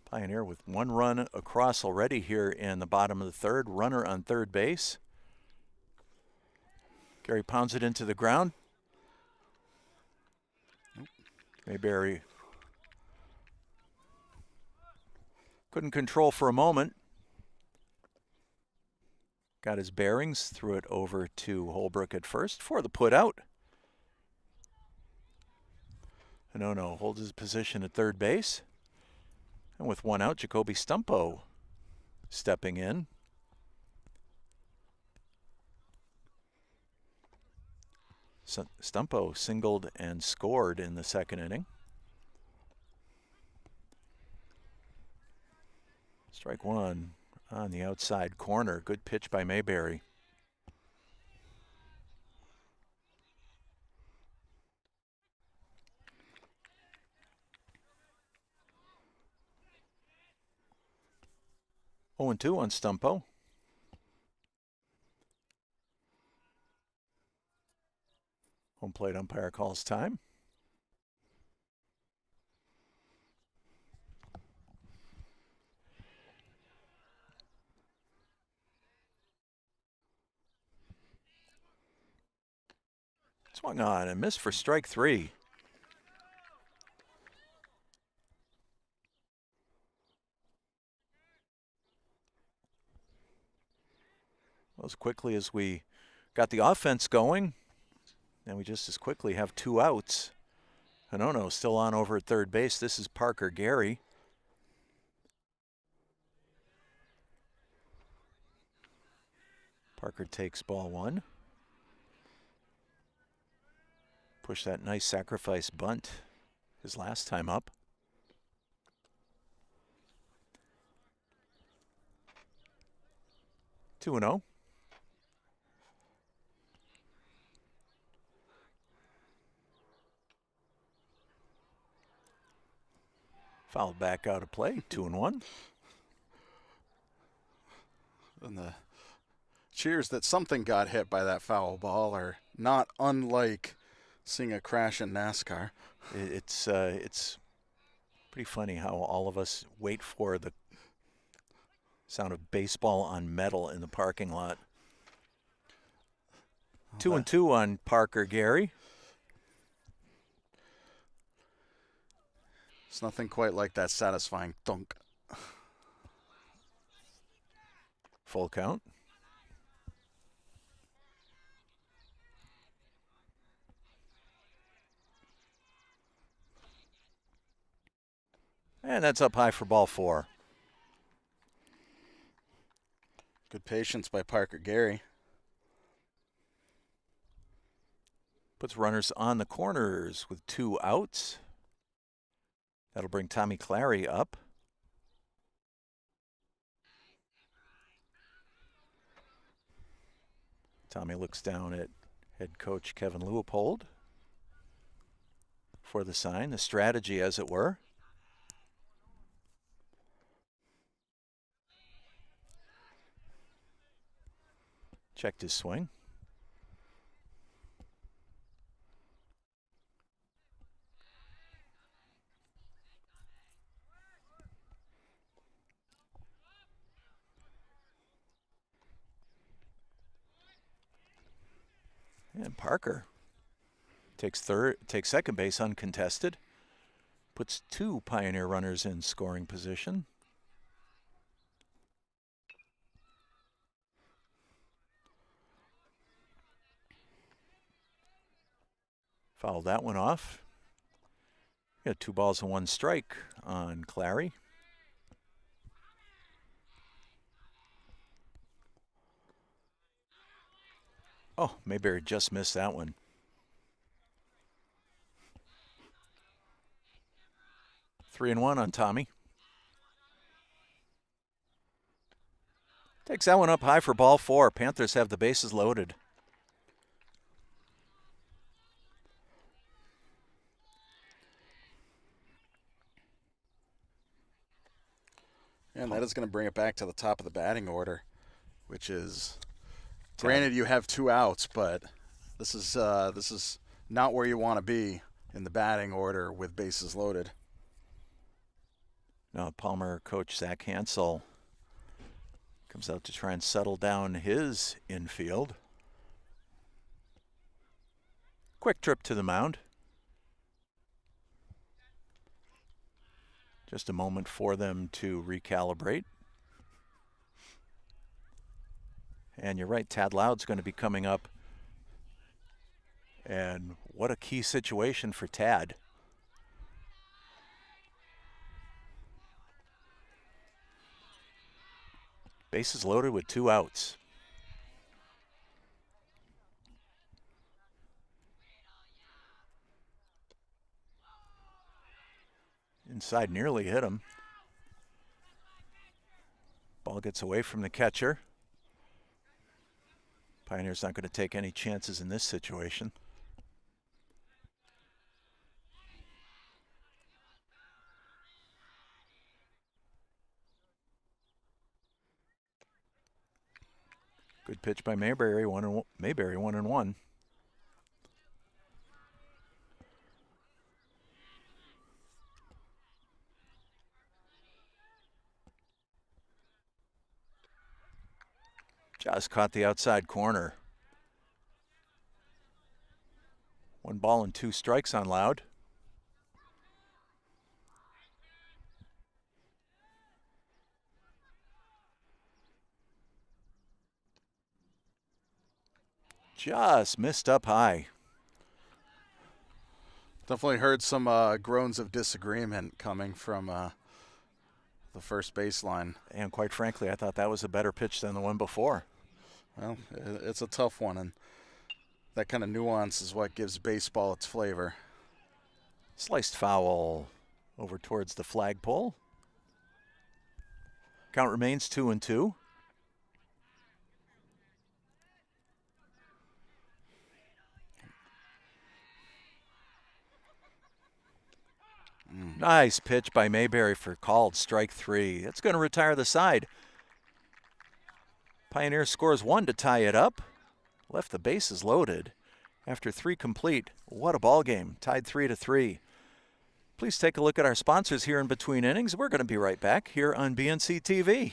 [SPEAKER 2] Pioneer with one run across already here in the bottom of the third. Runner on third base. Gary pounds it into the ground. Mayberry couldn't control for a moment. Got his bearings, threw it over to Holbrook at first for the put out. Anono holds his position at third base. And with one out, Jacoby Stumpo stepping in. Stumpo singled and scored in the second inning. Strike one on the outside corner. Good pitch by Mayberry. Oh, 0-2 on Stumpo. Home plate umpire calls time. Swung on and missed for strike three. Well, as quickly as we got the offense going, and we just as quickly have two outs. Anono still on over at third base. This is Parker Gary. Parker takes ball one. Push that nice sacrifice bunt his last time up. Two and 0. Fouled back out of play, 2-1.
[SPEAKER 1] And the cheers that something got hit by that foul ball are not unlike seeing a crash in NASCAR.
[SPEAKER 2] It's pretty funny how all of us wait for the sound of baseball on metal in the parking lot. 2-2 on Parker Gary.
[SPEAKER 1] It's nothing quite like that satisfying thunk.
[SPEAKER 2] Full count. And that's up high for ball four.
[SPEAKER 1] Good patience by Parker Gary.
[SPEAKER 2] Puts runners on the corners with two outs. That'll bring Tommy Clary up. Tommy looks down at head coach Kevin Leopold for the sign, the strategy as it were. Checked his swing. And Parker takes second base uncontested. Puts two Pioneer runners in scoring position. Fouled that one off. Got 2 balls and 1 strike on Clary. Oh, Mayberry just missed that one. Three and 1 on Tommy. Takes that one up high for ball 4. Panthers have the bases loaded.
[SPEAKER 1] And that is going to bring it back to the top of the batting order, which is, granted you have 2 outs, but this is not where you want to be in the batting order with bases loaded.
[SPEAKER 2] Now Palmer coach Zach Hansel comes out to try and settle down his infield. Quick trip to the mound. Just a moment for them to recalibrate. And you're right, Tad Loud's going to be coming up. And what a key situation for Tad. Bases loaded with 2 outs. Inside nearly hit him. Ball gets away from the catcher. Pioneer's not going to take any chances in this situation. Good pitch by Mayberry, 1-1. Just caught the outside corner. 1 ball and 2 strikes on Loud. Just missed up high.
[SPEAKER 1] Definitely heard some groans of disagreement coming from the first baseline.
[SPEAKER 2] And quite frankly, I thought that was a better pitch than the one before.
[SPEAKER 1] Well, it's a tough one, and that kind of nuance is what gives baseball its flavor.
[SPEAKER 2] Sliced foul over towards the flagpole. Count remains 2-2. Nice pitch by Mayberry for called strike 3. That's going to retire the side. Pioneer scores 1 to tie it up. Left the bases loaded after 3 complete. What a ball game. Tied 3-3. Please take a look at our sponsors here in between innings. We're going to be right back here on BNC TV.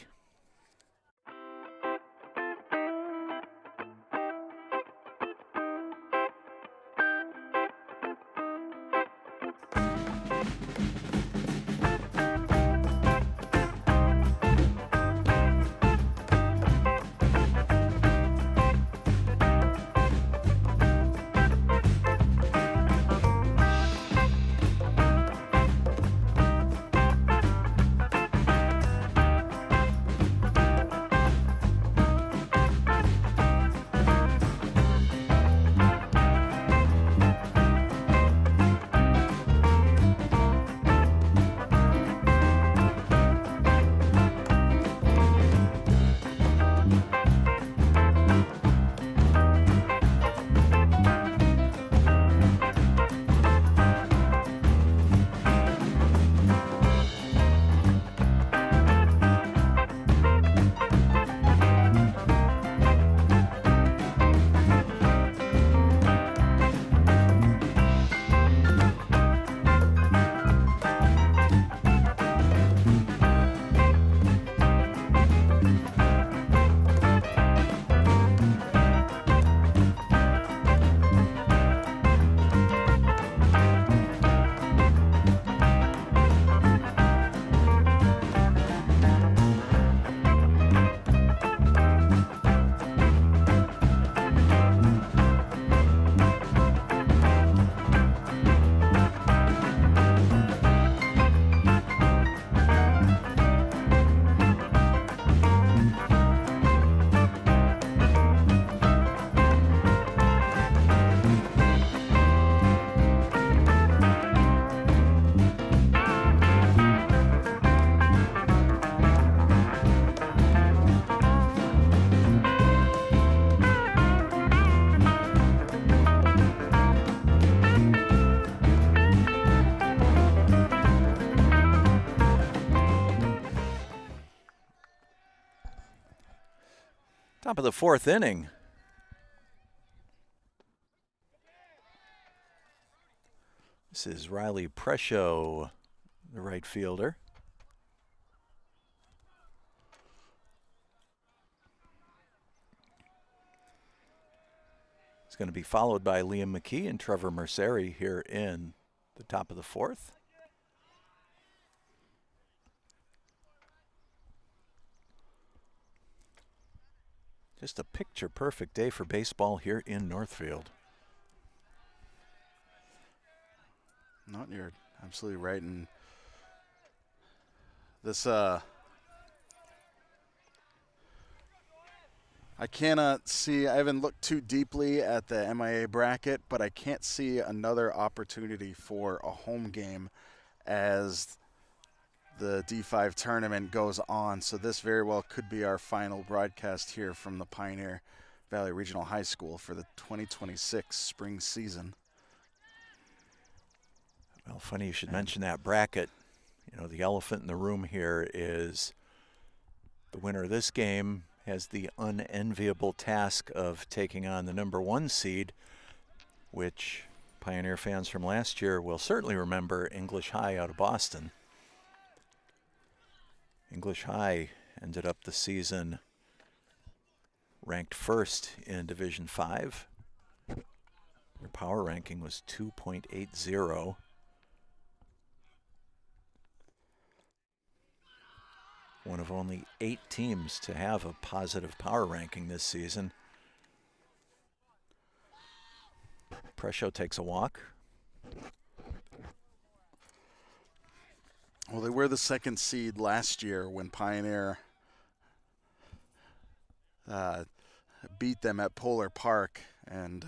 [SPEAKER 2] Top of the 4th inning. This is Riley Prescio, the right fielder. It's going to be followed by Liam McKee and Trevor Merceri here in the top of the fourth. Just a picture-perfect day for baseball here in Northfield.
[SPEAKER 1] No, you're absolutely right. And this, I cannot see, I haven't looked too deeply at the MIAA bracket, but I can't see another opportunity for a home game as the D5 tournament goes on. So this very well could be our final broadcast here from the Pioneer Valley Regional High School for the 2026 spring season.
[SPEAKER 2] Well, funny you should mention that bracket. You know, the elephant in the room here is the winner of this game has the unenviable task of taking on the number 1 seed, which Pioneer fans from last year will certainly remember, English High out of Boston. English High ended up the season ranked first in Division 5. Their power ranking was 2.80. One of only 8 teams to have a positive power ranking this season. Prescio takes a walk.
[SPEAKER 1] Well, they were the 2nd seed last year when Pioneer beat them at Polar Park, and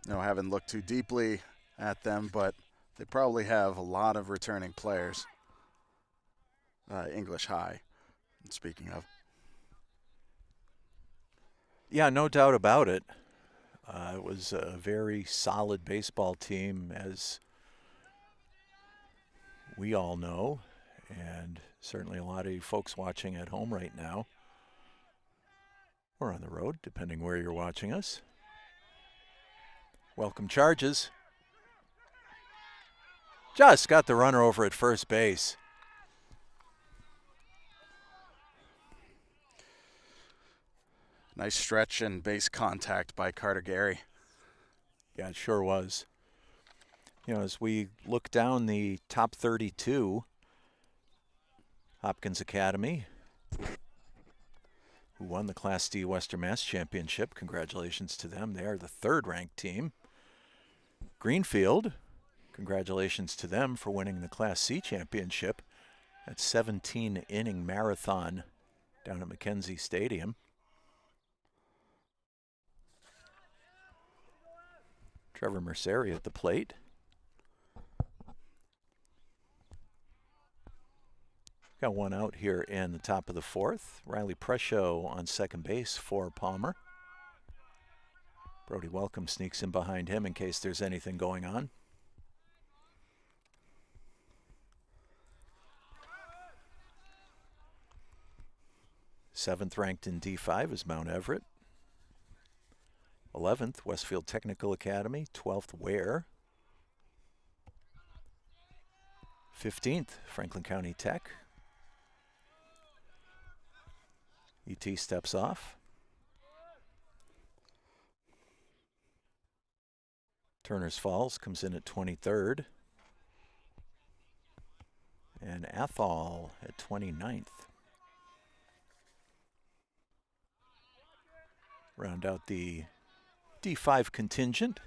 [SPEAKER 1] haven't looked too deeply at them, but they probably have a lot of returning players. English High, speaking of.
[SPEAKER 2] Yeah, no doubt about it. It was a very solid baseball team, as we all know, and certainly a lot of you folks watching at home right now, or on the road, depending where you're watching us. Welcome charges. Just got the runner over at first base.
[SPEAKER 1] Nice stretch and base contact by Carter Gary.
[SPEAKER 2] Yeah, it sure was. You know, as we look down the top 32, Hopkins Academy, who won the Class D Western Mass Championship. Congratulations to them. They are the 3rd-ranked team. Greenfield, congratulations to them for winning the Class C Championship. That 17-inning marathon down at McKenzie Stadium. Trevor Merceri at the plate. Got one out here in the top of the 4th. Riley Prescio on second base for Palmer. Brody Welcome sneaks in behind him in case there's anything going on. Seventh ranked in D5 is Mount Everett. 11th, Westfield Technical Academy. 12th, Ware. 15th, Franklin County Tech. ET steps off. Turner's Falls comes in at 23rd. And Athol at 29th. Round out the D5 contingent.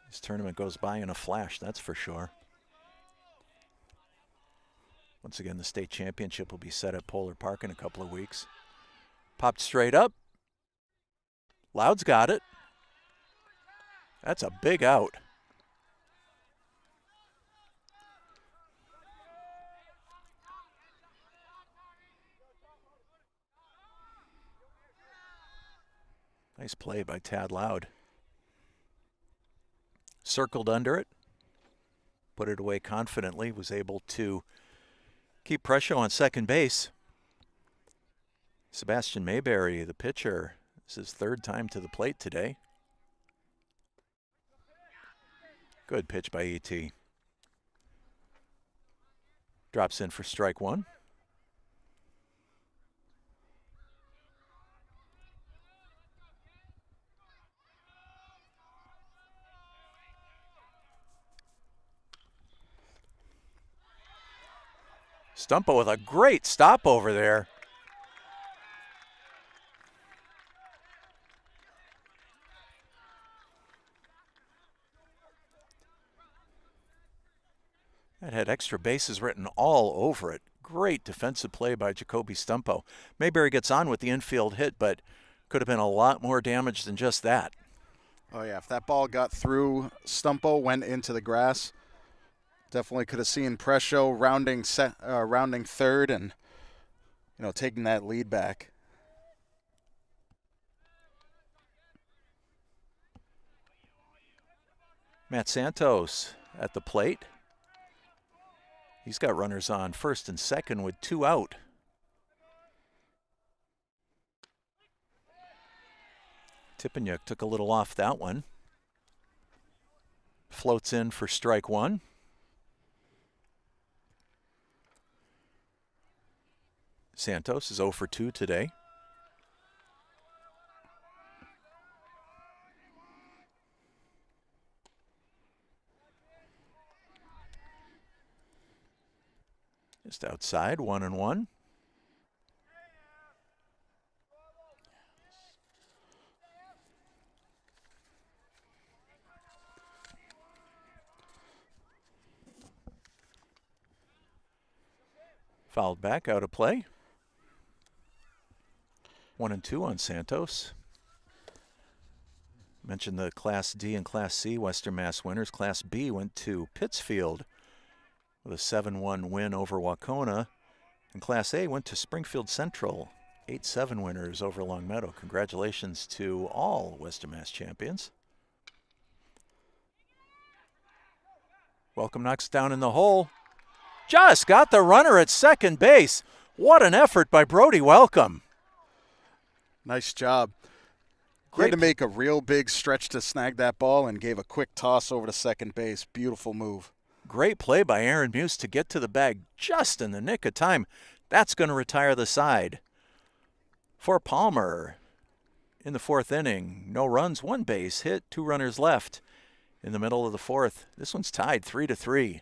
[SPEAKER 2] This tournament goes by in a flash, that's for sure. Once again, the state championship will be set at Polar Park in a couple of weeks. Popped straight up. Loud's got it. That's a big out. Nice play by Tad Loud. Circled under it, put it away confidently, was able to keep Prescio on second base. Sebastian Mayberry, the pitcher, this is his third time to the plate today. Good pitch by E.T. Drops in for strike one. Stumpo with a great stop over there. That had extra bases written all over it. Great defensive play by Jacoby Stumpo. Mayberry gets on with the infield hit, but could have been a lot more damage than just that.
[SPEAKER 1] Oh, yeah, if that ball got through Stumpo, went into the grass, definitely could have seen Prescio rounding third and, taking that lead back.
[SPEAKER 2] Matt Santos at the plate. He's got runners on first and second with 2 out. Tippenyuk took a little off that one. Floats in for strike one. Santos is 0 for 2 today. Just outside, 1-1. Fouled back, out of play. 1-2 on Santos. Mentioned the Class D and Class C Western Mass winners. Class B went to Pittsfield with a 7-1 win over Wacona. And Class A went to Springfield Central, 8-7 winners over Long Meadow. Congratulations to all Western Mass champions. Welcome knocks down in the hole. Just got the runner at second base. What an effort by Brody Welcome.
[SPEAKER 1] Nice job. He had to make a real big stretch to snag that ball and gave a quick toss over to second base. Beautiful move.
[SPEAKER 2] Great play by Aaron Muse to get to the bag just in the nick of time. That's going to retire the side. For Palmer, in the 4th inning, no runs, 1 base hit, 2 runners left. In the middle of the 4th, this one's tied 3-3.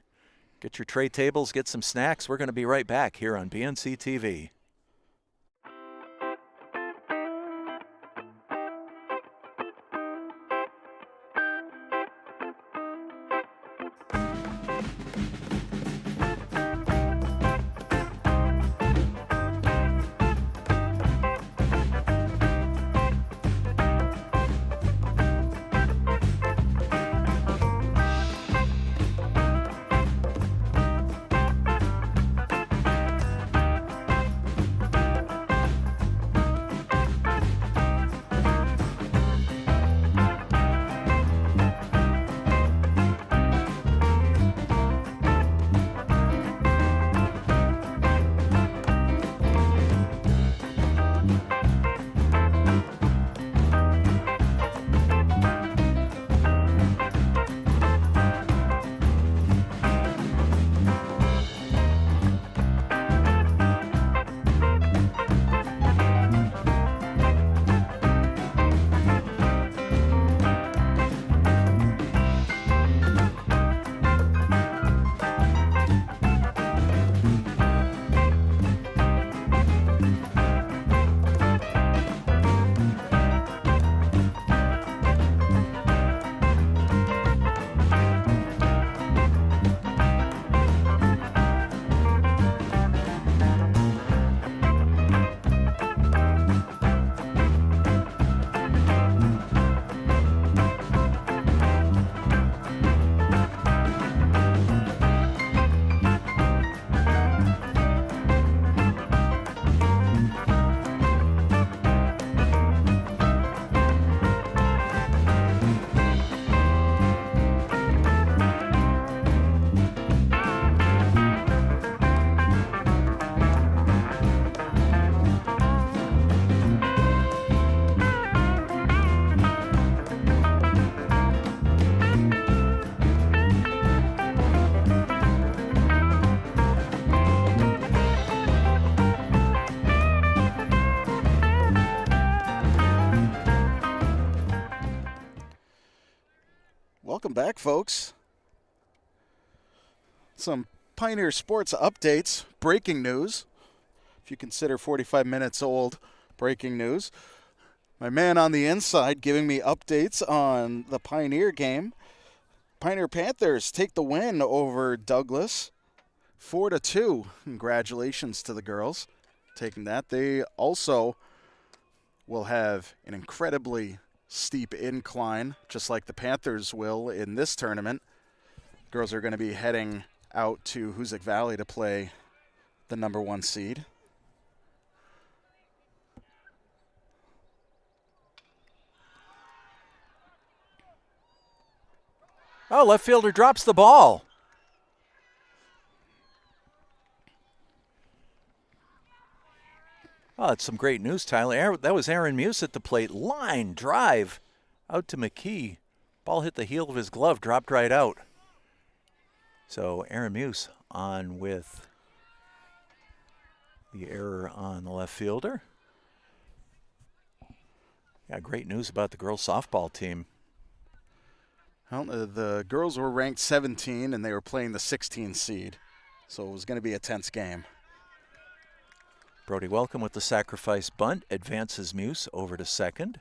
[SPEAKER 2] Get your tray tables, get some snacks. We're going to be right back here on BNC TV.
[SPEAKER 1] Welcome back, folks. Some Pioneer Sports updates, breaking news. If you consider 45 minutes old, breaking news. My man on the inside giving me updates on the Pioneer game. Pioneer Panthers take the win over Douglas, 4-2. Congratulations to the girls taking that. They also will have an incredibly steep incline, just like the Panthers will in this tournament. Girls are going to be heading out to Hoosick Valley to play the number 1 seed.
[SPEAKER 2] Oh, left fielder drops the ball. Oh, that's some great news, Tyler. That was Aaron Muse at the plate. Line drive out to McKee. Ball hit the heel of his glove, dropped right out. So Aaron Muse on with the error on the left fielder. Yeah, great news about the girls softball team.
[SPEAKER 1] Well, the girls were ranked 17 and they were playing the 16 seed. So it was going to be a tense game.
[SPEAKER 2] Brody Welcome with the sacrifice bunt, advances Muse over to second.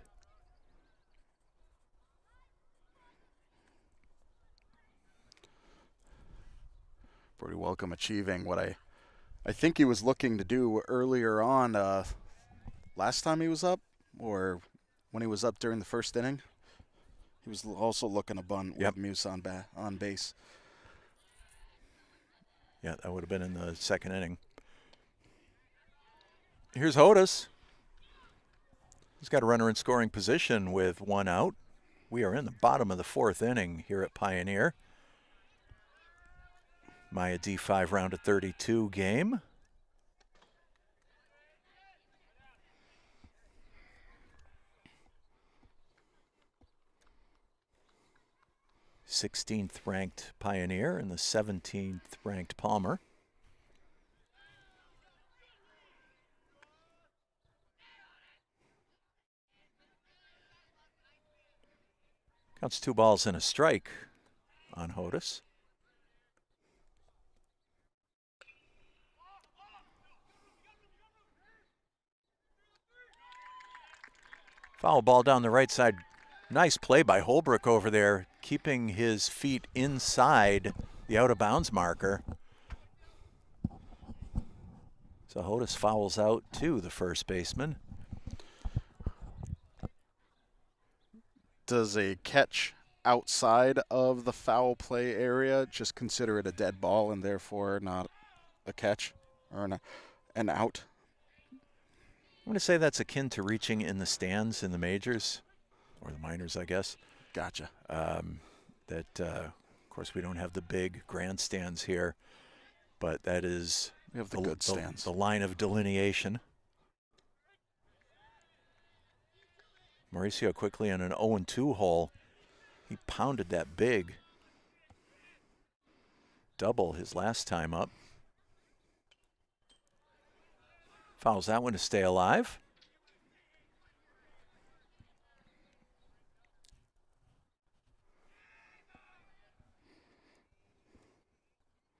[SPEAKER 1] Brody Welcome achieving what I think he was looking to do earlier on last time he was up, or when he was up during the first inning. He was also looking to bunt with Muse on base.
[SPEAKER 2] Yeah, that would have been in the second inning. Here's Hodes. He's got a runner in scoring position with 1 out. We are in the bottom of the 4th inning here at Pioneer. MIAA D5 round of 32 game. '16th ranked Pioneer and the 17th ranked Palmer. Counts 2 balls and a strike on Hodes. Foul ball down the right side. Nice play by Holbrook over there, keeping his feet inside the out-of-bounds marker. So Hodes fouls out to the first baseman.
[SPEAKER 1] Does a catch outside of the foul play area just consider it a dead ball and therefore not a catch or an out?
[SPEAKER 2] I'm going to say that's akin to reaching in the stands in the majors, or the minors, I guess.
[SPEAKER 1] Gotcha.
[SPEAKER 2] Of course, we don't have the big grandstands here, but that is
[SPEAKER 1] we have the good stands.
[SPEAKER 2] The line of delineation. Mauricio quickly on an 0-2 hole. He pounded that big double his last time up. Fouls that one to stay alive.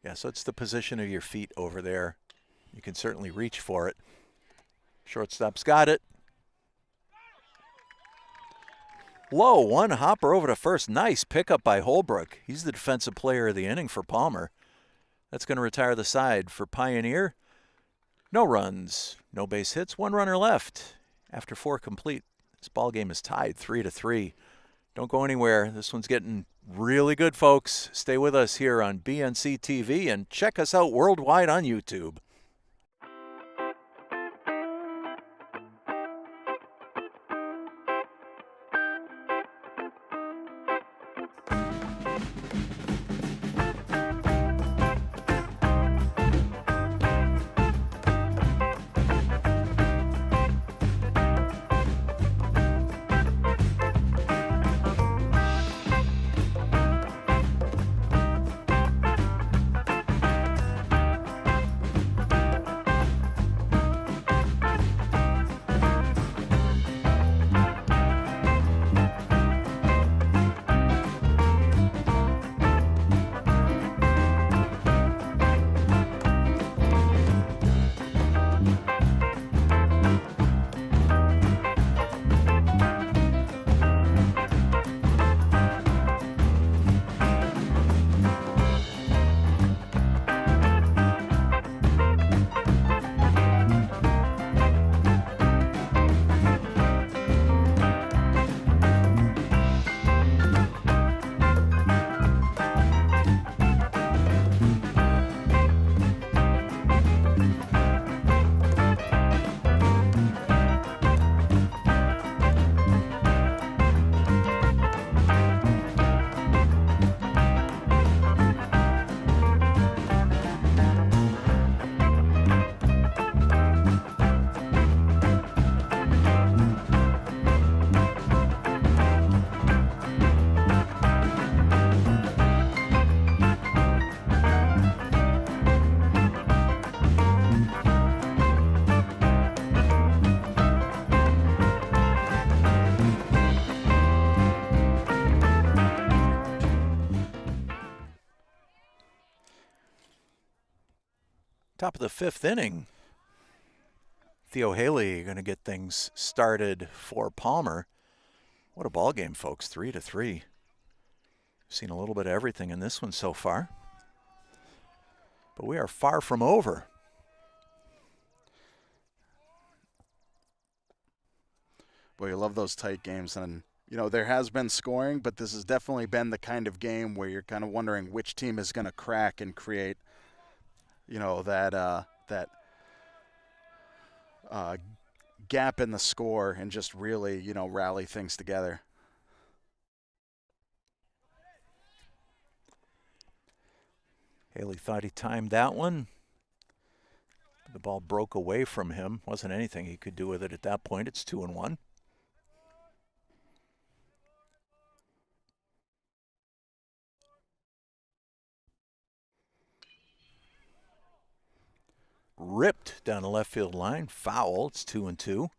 [SPEAKER 2] Yeah, so it's the position of your feet over there. You can certainly reach for it. Shortstop's got it. Low, one hopper over to first. Nice pickup by Holbrook. He's the defensive player of the inning for Palmer. That's going to retire the side for Pioneer. No runs, no base hits, 1 runner left. After 4 complete, this ball game is tied 3-3. Don't go anywhere. This one's getting really good, folks. Stay with us here on BNC TV and check us out worldwide on YouTube. Top of the 5th inning. Theo Haley going to get things started for Palmer. What a ball game, folks. 3-3. Seen a little bit of everything in this one so far. But we are far from over.
[SPEAKER 1] Boy, you love those tight games. And, there has been scoring, but this has definitely been the kind of game where you're kind of wondering which team is going to crack and create, that gap in the score and just really, rally things together.
[SPEAKER 2] Haley thought he timed that one. The ball broke away from him. Wasn't anything he could do with it at that point. It's 2-1. Ripped down the left field line. Foul. It's 2-2.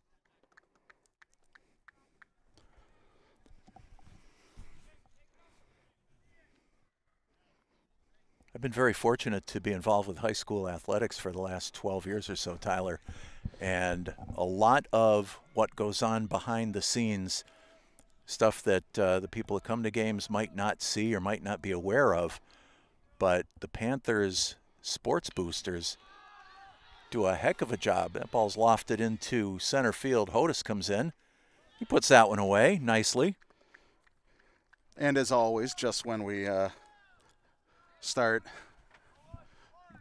[SPEAKER 2] I've been very fortunate to be involved with high school athletics for the last 12 years or so, Tyler. And a lot of what goes on behind the scenes, stuff that the people that come to games might not see or might not be aware of, but the Panthers sports boosters do a heck of a job. That ball's lofted into center field. Hodis comes in. He puts that one away nicely.
[SPEAKER 1] And as always, just when we start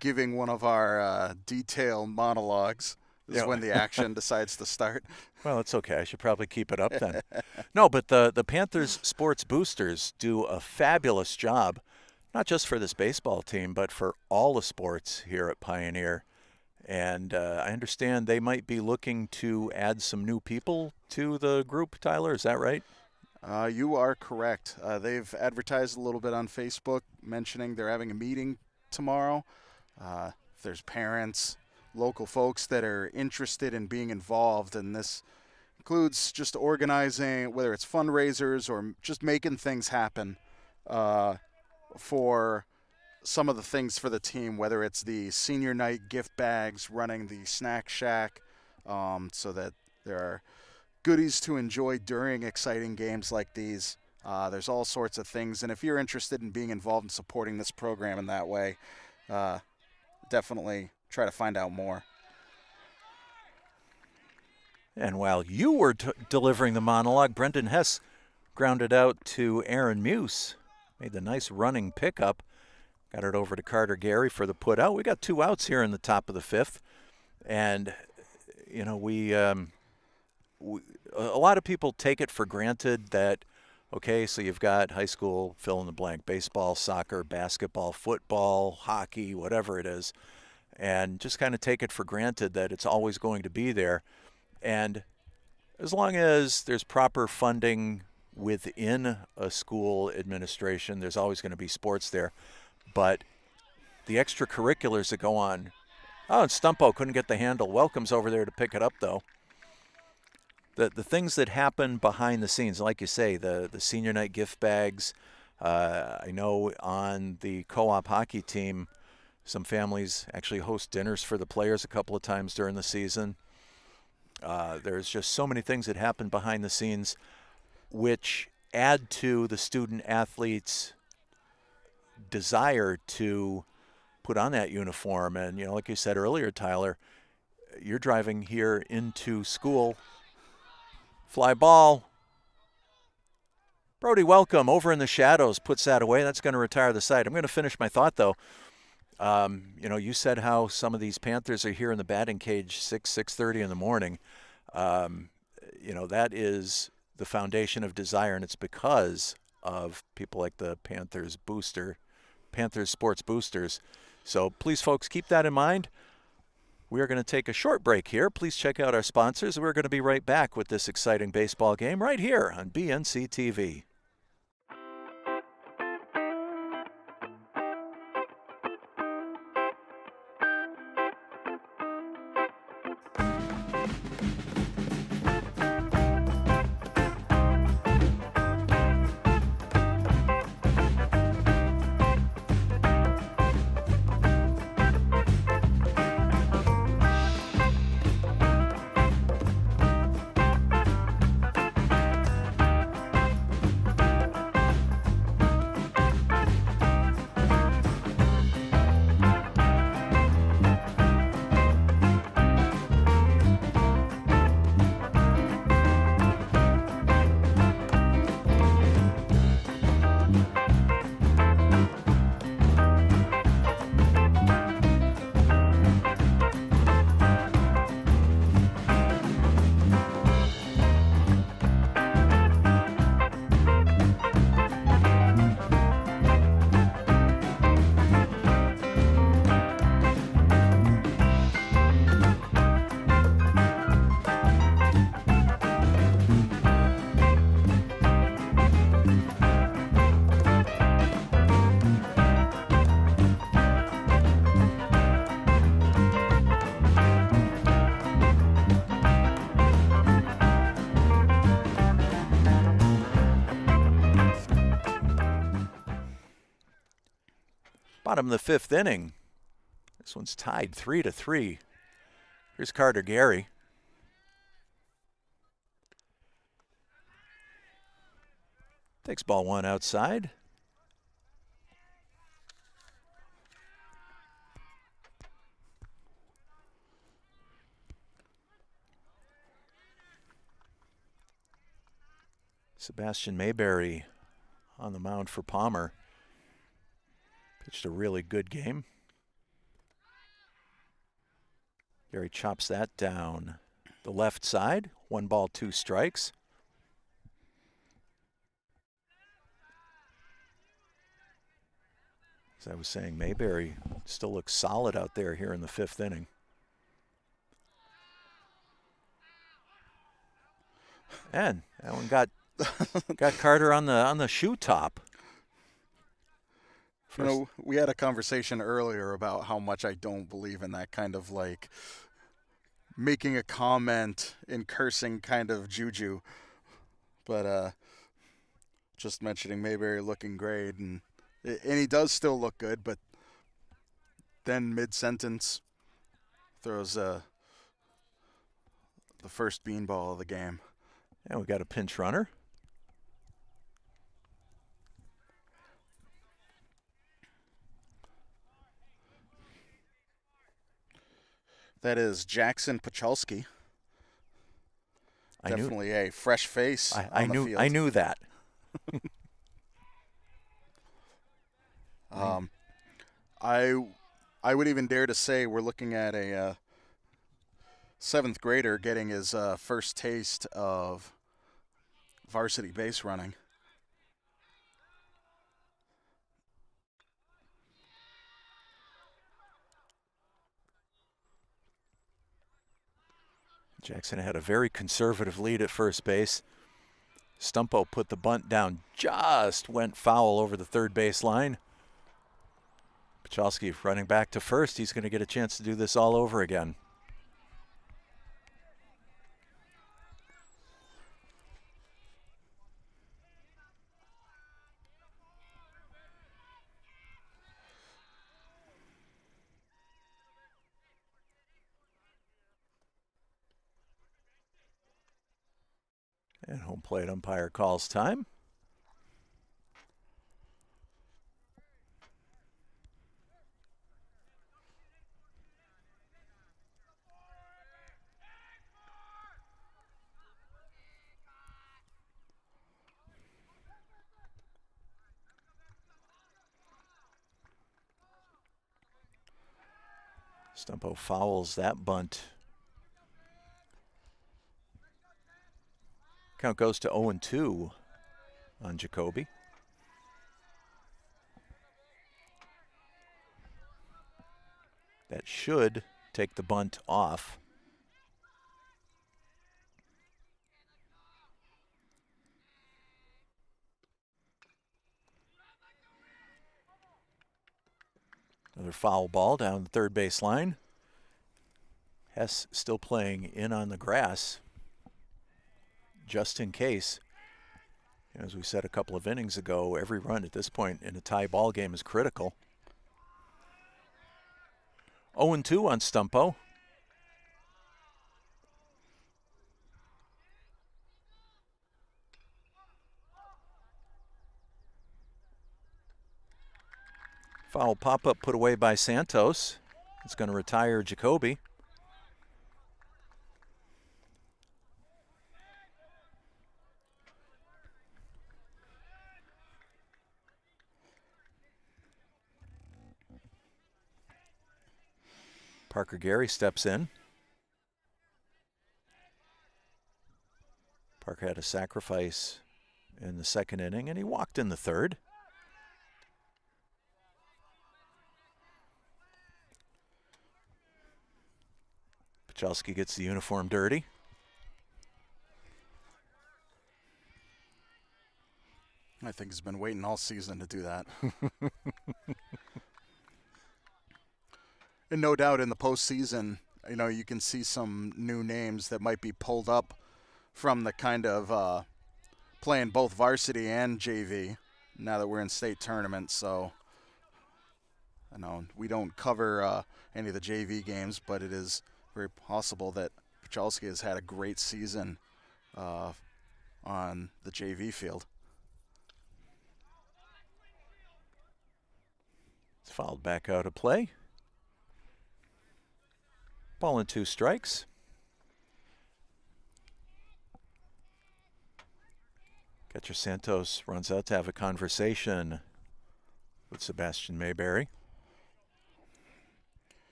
[SPEAKER 1] giving one of our detailed monologues is when the action decides to start.
[SPEAKER 2] Well, it's okay. I should probably keep it up then. No, but the Panthers sports boosters do a fabulous job, not just for this baseball team, but for all the sports here at Pioneer. And I understand they might be looking to add some new people to the group, Tyler. Is that right?
[SPEAKER 1] You are correct. They've advertised a little bit on Facebook, mentioning they're having a meeting tomorrow. If there's parents, local folks that are interested in being involved, and this includes just organizing, whether it's fundraisers or just making things happen for some of the things for the team, whether it's the senior night gift bags, running the snack shack, so that there are goodies to enjoy during exciting games like these. There's all sorts of things, and if you're interested in being involved in supporting this program in that way, definitely try to find out more.
[SPEAKER 2] And while you were delivering the monologue, Brendan Hess grounded out to Aaron Muse, made the nice running pickup, got it over to Carter Gary for the put out. We got 2 outs here in the top of the 5th, and we a lot of people take it for granted that, okay, so you've got high school fill in the blank, baseball, soccer, basketball, football, hockey, whatever it is, and just kind of take it for granted that it's always going to be there. And as long as there's proper funding within a school administration, there's always going to be sports there. But the extracurriculars that go on, and Stumpo couldn't get the handle. Welcome's over there to pick it up, though. The things that happen behind the scenes, like you say, the senior night gift bags. I know on the co-op hockey team, some families actually host dinners for the players a couple of times during the season. There's just so many things that happen behind the scenes which add to the student athletes' desire to put on that uniform. And, like you said earlier, Tyler, you're driving here into school. Fly ball. Brody Welcome over in the shadows puts that away. That's going to retire the side. I'm going to finish my thought, though. You said how some of these Panthers are here in the batting cage 6:30 in the morning. That is the foundation of desire, and it's because of people like the Panthers sports boosters. So please, folks, keep that in mind. We are going to take a short break here. Please check out our sponsors. We're going to be right back with this exciting baseball game right here on BNC TV. Bottom of the fifth inning. This one's tied 3-3. Here's Carter Gary. Takes ball one outside. Sebastian Mayberry on the mound for Palmer. Pitched a really good game. Gary chops that down the left side. 1 ball, 2 strikes. As I was saying, Mayberry still looks solid out there here in the fifth inning. And that one got Carter on the shoe top.
[SPEAKER 1] You know, we had a conversation earlier about how much I don't believe in that kind of like making a comment in cursing kind of juju. But just mentioning Mayberry looking great, and he does still look good, but then mid-sentence throws the first beanball of the game.
[SPEAKER 2] And we got a pinch runner.
[SPEAKER 1] That is Jackson Pachalski. Definitely a fresh face on the field.
[SPEAKER 2] I knew that.
[SPEAKER 1] I would even dare to say we're looking at a 7th grader getting his first taste of varsity base running.
[SPEAKER 2] Jackson had a very conservative lead at first base. Stumpo put the bunt down, just went foul over the third base line. Pachalski running back to first. He's going to get a chance to do this all over again. And home plate umpire calls time. Stumpo fouls that bunt. Count goes to 0-2 on Jacoby. That should take the bunt off. Another foul ball down the third base line. Hess still playing in on the grass, just in case. As we said a couple of innings ago, every run at this point in a tie ball game is critical. 0-2 on Stumpo. Foul pop-up put away by Santos. It's going to retire Jacoby. Parker Gary steps in. Parker had a sacrifice in the second inning, and he walked in the third. Pachalski gets the uniform dirty.
[SPEAKER 1] I think he's been waiting all season to do that. And no doubt in the postseason, you know, you can see some new names that might be pulled up from the kind of playing both varsity and JV now that we're in state tournaments. So I know we don't cover any of the JV games, but it is very possible that Pachalski has had a great season on the JV field.
[SPEAKER 2] It's fouled back out of play. Ball and 2 strikes. Catcher Santos runs out to have a conversation with Sebastian Mayberry.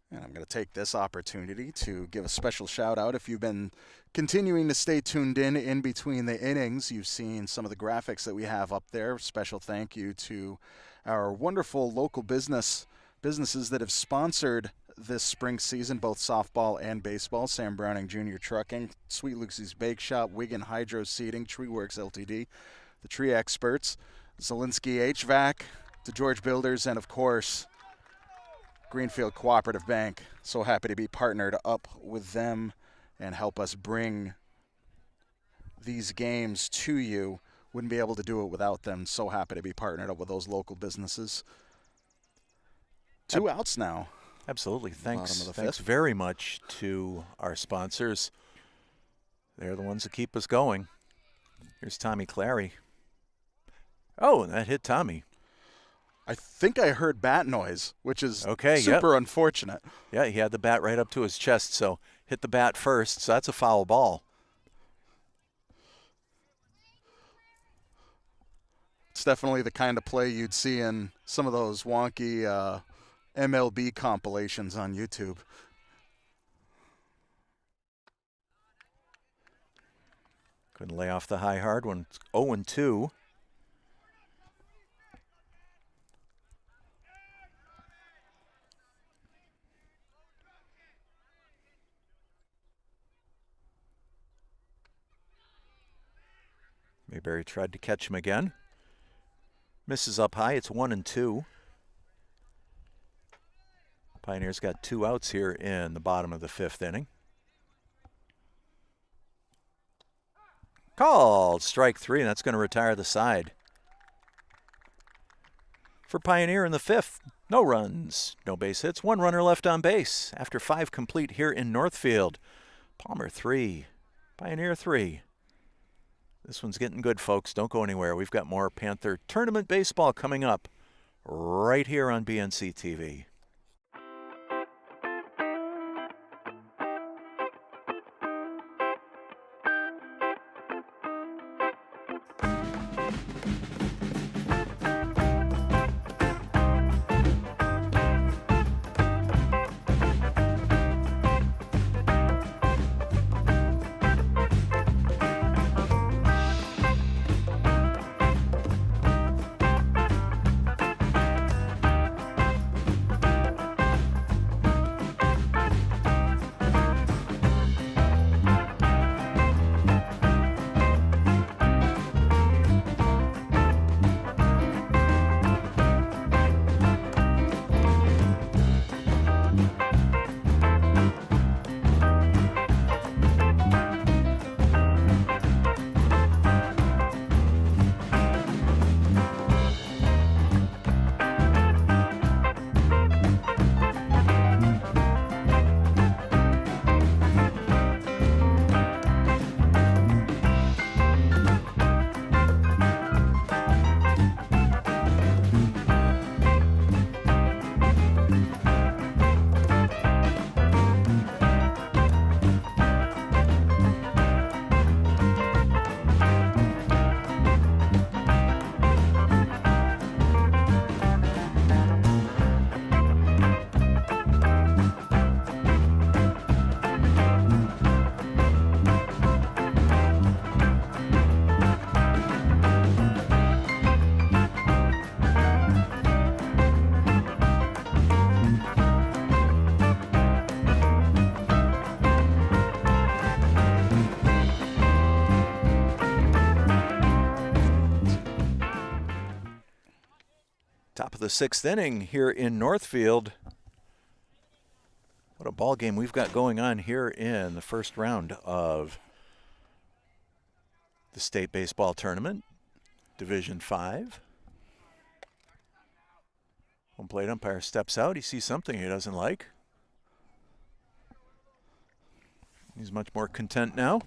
[SPEAKER 1] And I'm going to take this opportunity to give a special shout out. If you've been continuing to stay tuned in between the innings, you've seen some of the graphics that we have up there. Special thank you to our wonderful local businesses that have sponsored this spring season, both softball and baseball. Sam Browning Jr. Trucking, Sweet Lucy's Bakeshop, Wiggin Hydroseeding, Works LTD, the Tree Experts, Zilinksi HVAC, DiGeorge Builders, and of course, Greenfield Cooperative Bank. So happy to be partnered up with them and help us bring these games to you. Wouldn't be able to do it without them. So happy to be partnered up with those local businesses. 2 outs now.
[SPEAKER 2] Absolutely. Thanks
[SPEAKER 1] fifth.
[SPEAKER 2] very much to our sponsors. They're the ones that keep us going. Here's Tommy Clary. Oh, and that hit Tommy.
[SPEAKER 1] I think I heard bat noise, which is
[SPEAKER 2] okay,
[SPEAKER 1] super unfortunate.
[SPEAKER 2] Yeah, he had the bat right up to his chest, so hit the bat first, so that's a foul ball.
[SPEAKER 1] It's definitely the kind of play you'd see in some of those wonky MLB compilations on YouTube.
[SPEAKER 2] Couldn't lay off the high hard when it's 0-2. Mayberry tried to catch him again. Misses up high. It's 1-2. Pioneers got 2 outs here in the bottom of the 5th inning. Called strike 3, and that's going to retire the side. For Pioneer in the 5th, no runs, no base hits, 1 runner left on base after 5 complete here in Northfield. Palmer 3, Pioneer 3. This one's getting good, folks. Don't go anywhere. We've got more Panther Tournament baseball coming up right here on BNC TV. Top of the 6th inning here in Northfield. What a ball game we've got going on here in the first round of the state baseball tournament, Division 5. Home plate umpire steps out. He sees something he doesn't like. He's much more content now.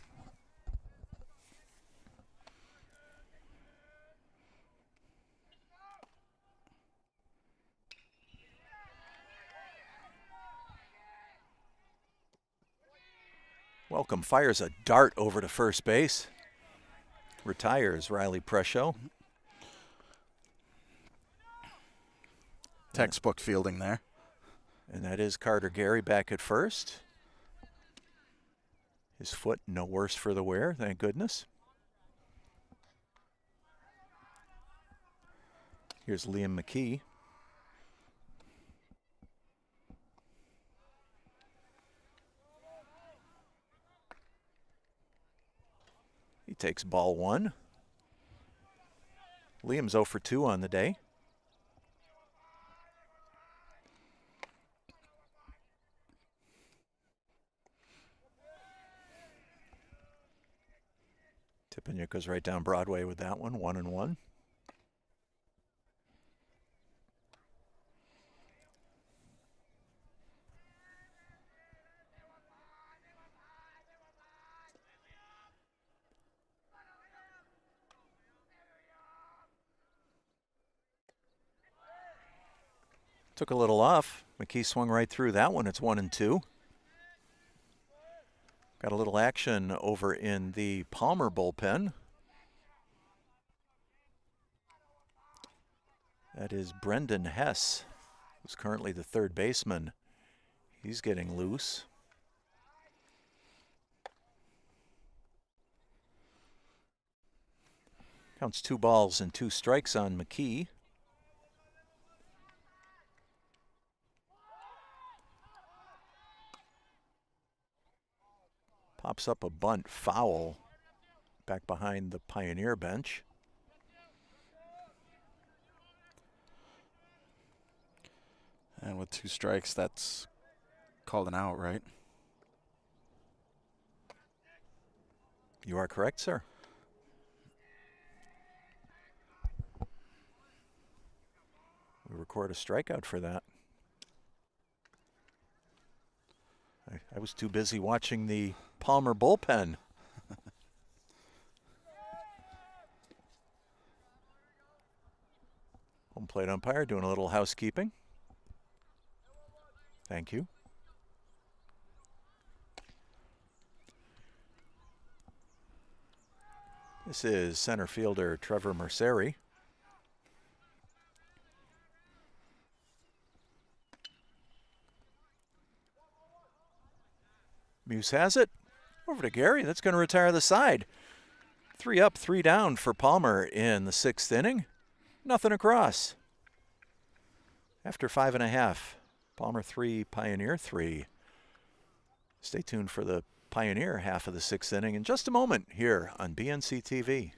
[SPEAKER 2] Welcome fires a dart over to first base. Retires Riley Presho.
[SPEAKER 1] Textbook fielding there.
[SPEAKER 2] And that is Carter Gary back at first. His foot no worse for the wear, thank goodness. Here's Liam McKee. He takes ball one. Liam's 0 for 2 on the day. Tippinick goes right down Broadway with that one, 1-1. Took a little off. McKee swung right through that one. It's 1-2. Got a little action over in the Palmer bullpen. That is Brendan Hess, who's currently the third baseman. He's getting loose. Counts 2 balls and 2 strikes on McKee. Pops up a bunt foul back behind the Pioneer bench.
[SPEAKER 1] And with 2 strikes, that's called an out, right?
[SPEAKER 2] You are correct, sir. We record a strikeout for that. I was too busy watching the Palmer bullpen. Home plate umpire doing a little housekeeping. Thank you. This is center fielder Trevor Merceri. Muse has it. Over to Gary. That's going to retire the side. 3 up, 3 down for Palmer in the 6th inning. Nothing across. After 5.5. Palmer 3, Pioneer 3. Stay tuned for the Pioneer half of the 6th inning in just a moment here on BNC TV.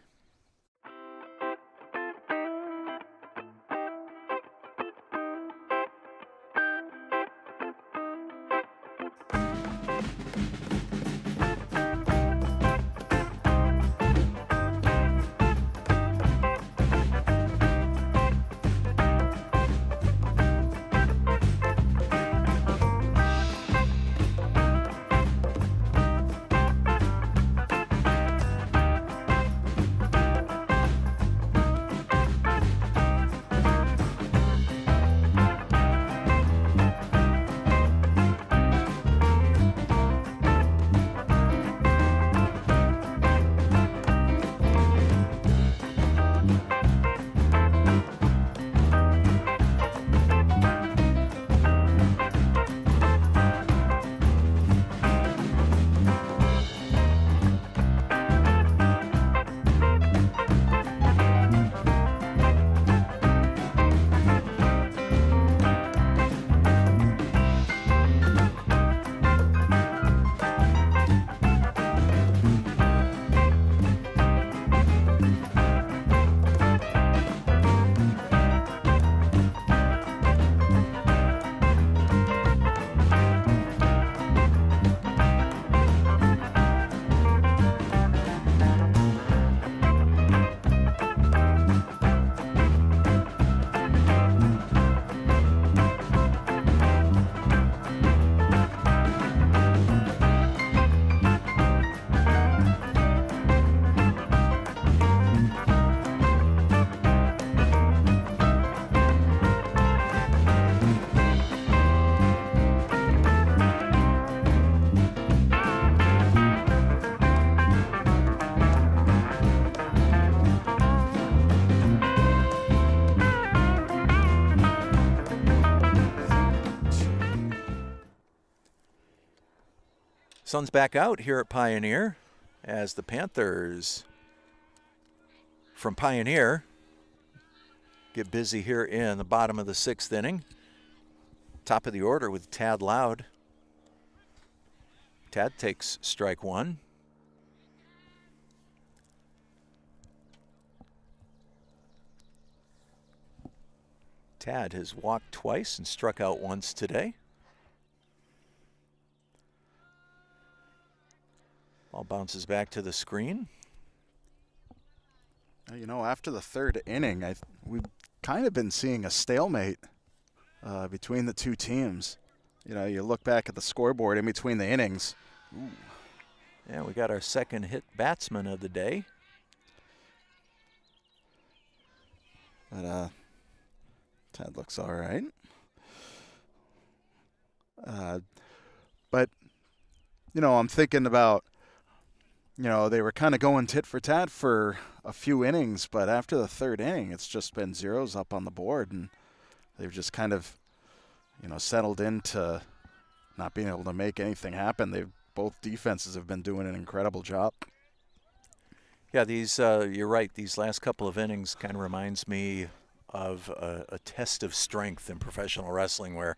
[SPEAKER 2] Sun's back out here at Pioneer as the Panthers from Pioneer get busy here in the bottom of the 6th inning. Top of the order with Tad Loud. Tad takes strike 1. Tad has walked twice and struck out once today. Ball bounces back to the screen.
[SPEAKER 1] You know, after the 3rd inning, we've kind of been seeing a stalemate between the two teams. You know, you look back at the scoreboard in between the innings. Ooh.
[SPEAKER 2] Yeah, we got our second hit batsman of the day.
[SPEAKER 1] But Ted looks all right. But, you know, I'm thinking about, you know, they were kind of going tit for tat for a few innings, but after the 3rd inning, it's just been zeros up on the board, and they've just kind of, you know, settled into not being able to make anything happen. Both defenses have been doing an incredible job.
[SPEAKER 2] Yeah, you're right. These last couple of innings kind of reminds me of a test of strength in professional wrestling, where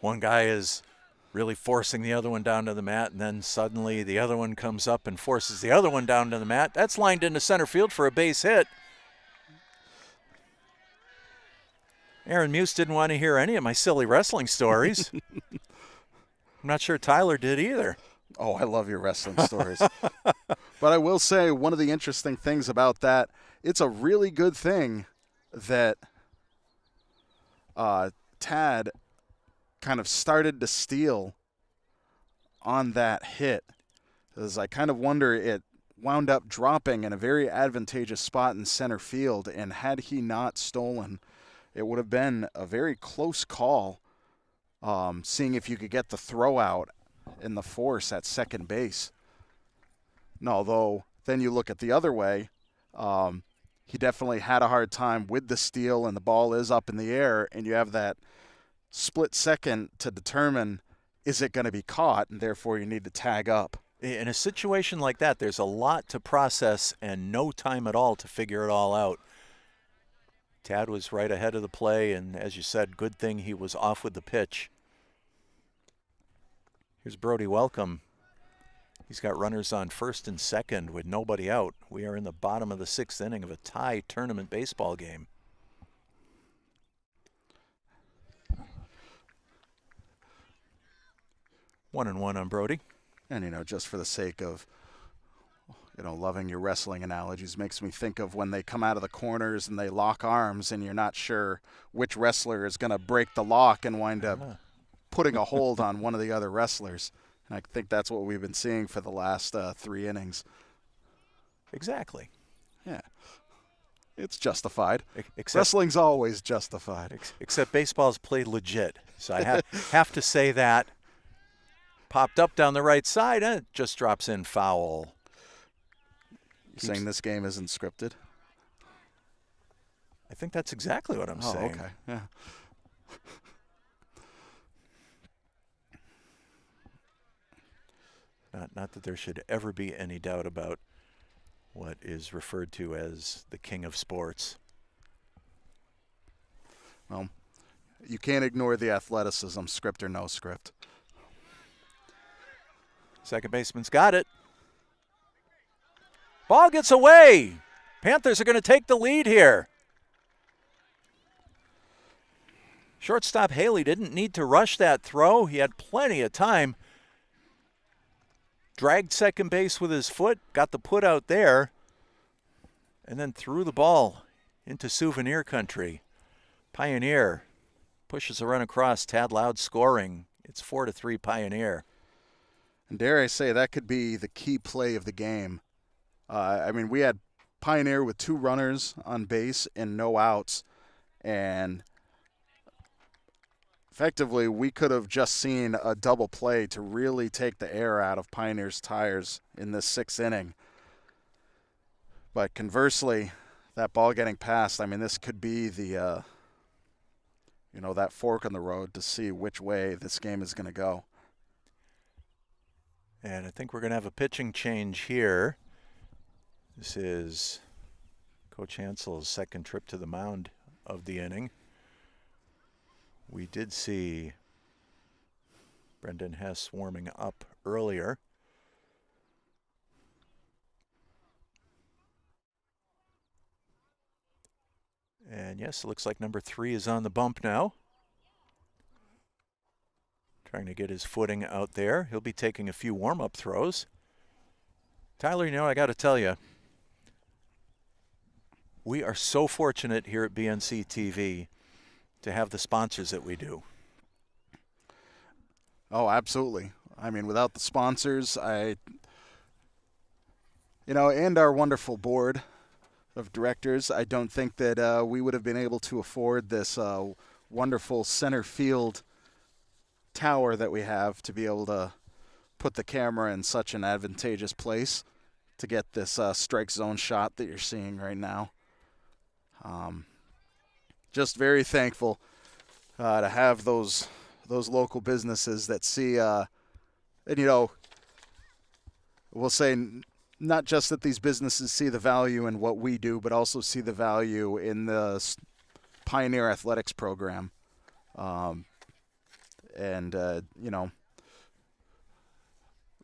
[SPEAKER 2] one guy is really forcing the other one down to the mat, and then suddenly the other one comes up and forces the other one down to the mat. That's lined into center field for a base hit. Aaron Muse didn't want to hear any of my silly wrestling stories. I'm not sure Tyler did either.
[SPEAKER 1] Oh, I love your wrestling stories. But I will say, one of the interesting things about that, it's a really good thing that Tad kind of started to steal on that hit. Because I kind of wonder, it wound up dropping in a very advantageous spot in center field, and had he not stolen, it would have been a very close call, seeing if you could get the throw out in the force at second base. No, though, then you look at the other way, he definitely had a hard time with the steal, and the ball is up in the air, and you have that split second to determine, is it going to be caught, and therefore you need to tag up.
[SPEAKER 2] In a situation like that, there's a lot to process and no time at all to figure it all out. Tad was right ahead of the play, and as you said, good thing he was off with the pitch. Here's Brody Welcome. He's got runners on first and second with nobody out. We are in the bottom of the 6th inning of a tie tournament baseball game. One and one on Brody.
[SPEAKER 1] And, you know, just for the sake of, you know, loving your wrestling analogies, makes me think of when they come out of the corners and they lock arms and you're not sure which wrestler is going to break the lock and wind up putting a hold on one of the other wrestlers. And I think that's what we've been seeing for the last 3 innings.
[SPEAKER 2] Exactly.
[SPEAKER 1] Yeah. It's justified. Wrestling's always justified.
[SPEAKER 2] Except baseball's played legit. So I have to say that. Popped up down the right side, and it just drops in foul.
[SPEAKER 1] You saying this game isn't scripted?
[SPEAKER 2] I think that's exactly what I'm saying.
[SPEAKER 1] Okay. Yeah.
[SPEAKER 2] Not that there should ever be any doubt about what is referred to as the king of sports.
[SPEAKER 1] Well, you can't ignore the athleticism, script or no script.
[SPEAKER 2] Second baseman's got it. Ball gets away. Panthers are going to take the lead here. Shortstop Haley didn't need to rush that throw. He had plenty of time. Dragged second base with his foot, got the put out there, and then threw the ball into souvenir country. Pioneer pushes a run across. Tad Loud scoring. It's 4-3 Pioneer.
[SPEAKER 1] And dare I say, that could be the key play of the game. I mean, we had Pioneer with 2 runners on base and no outs. And effectively, we could have just seen a double play to really take the air out of Pioneer's tires in this 6th inning. But conversely, that ball getting passed, I mean, this could be the, you know, that fork in the road to see which way this game is going to go.
[SPEAKER 2] And I think we're going to have a pitching change here. This is Coach Hansel's second trip to the mound of the inning. We did see Brendan Hess warming up earlier. And yes, it looks like number 3 is on the bump now. Trying to get his footing out there. He'll be taking a few warm-up throws. Tyler, you know, I got to tell you, we are so fortunate here at BNC TV to have the sponsors that we do.
[SPEAKER 1] Oh, absolutely. I mean, without the sponsors, and our wonderful board of directors, I don't think that we would have been able to afford this wonderful center field tower that we have to be able to put the camera in such an advantageous place to get this strike zone shot that you're seeing right now. Just very thankful to have those local businesses that see, we'll say not just that these businesses see the value in what we do, but also see the value in the Pioneer Athletics program. They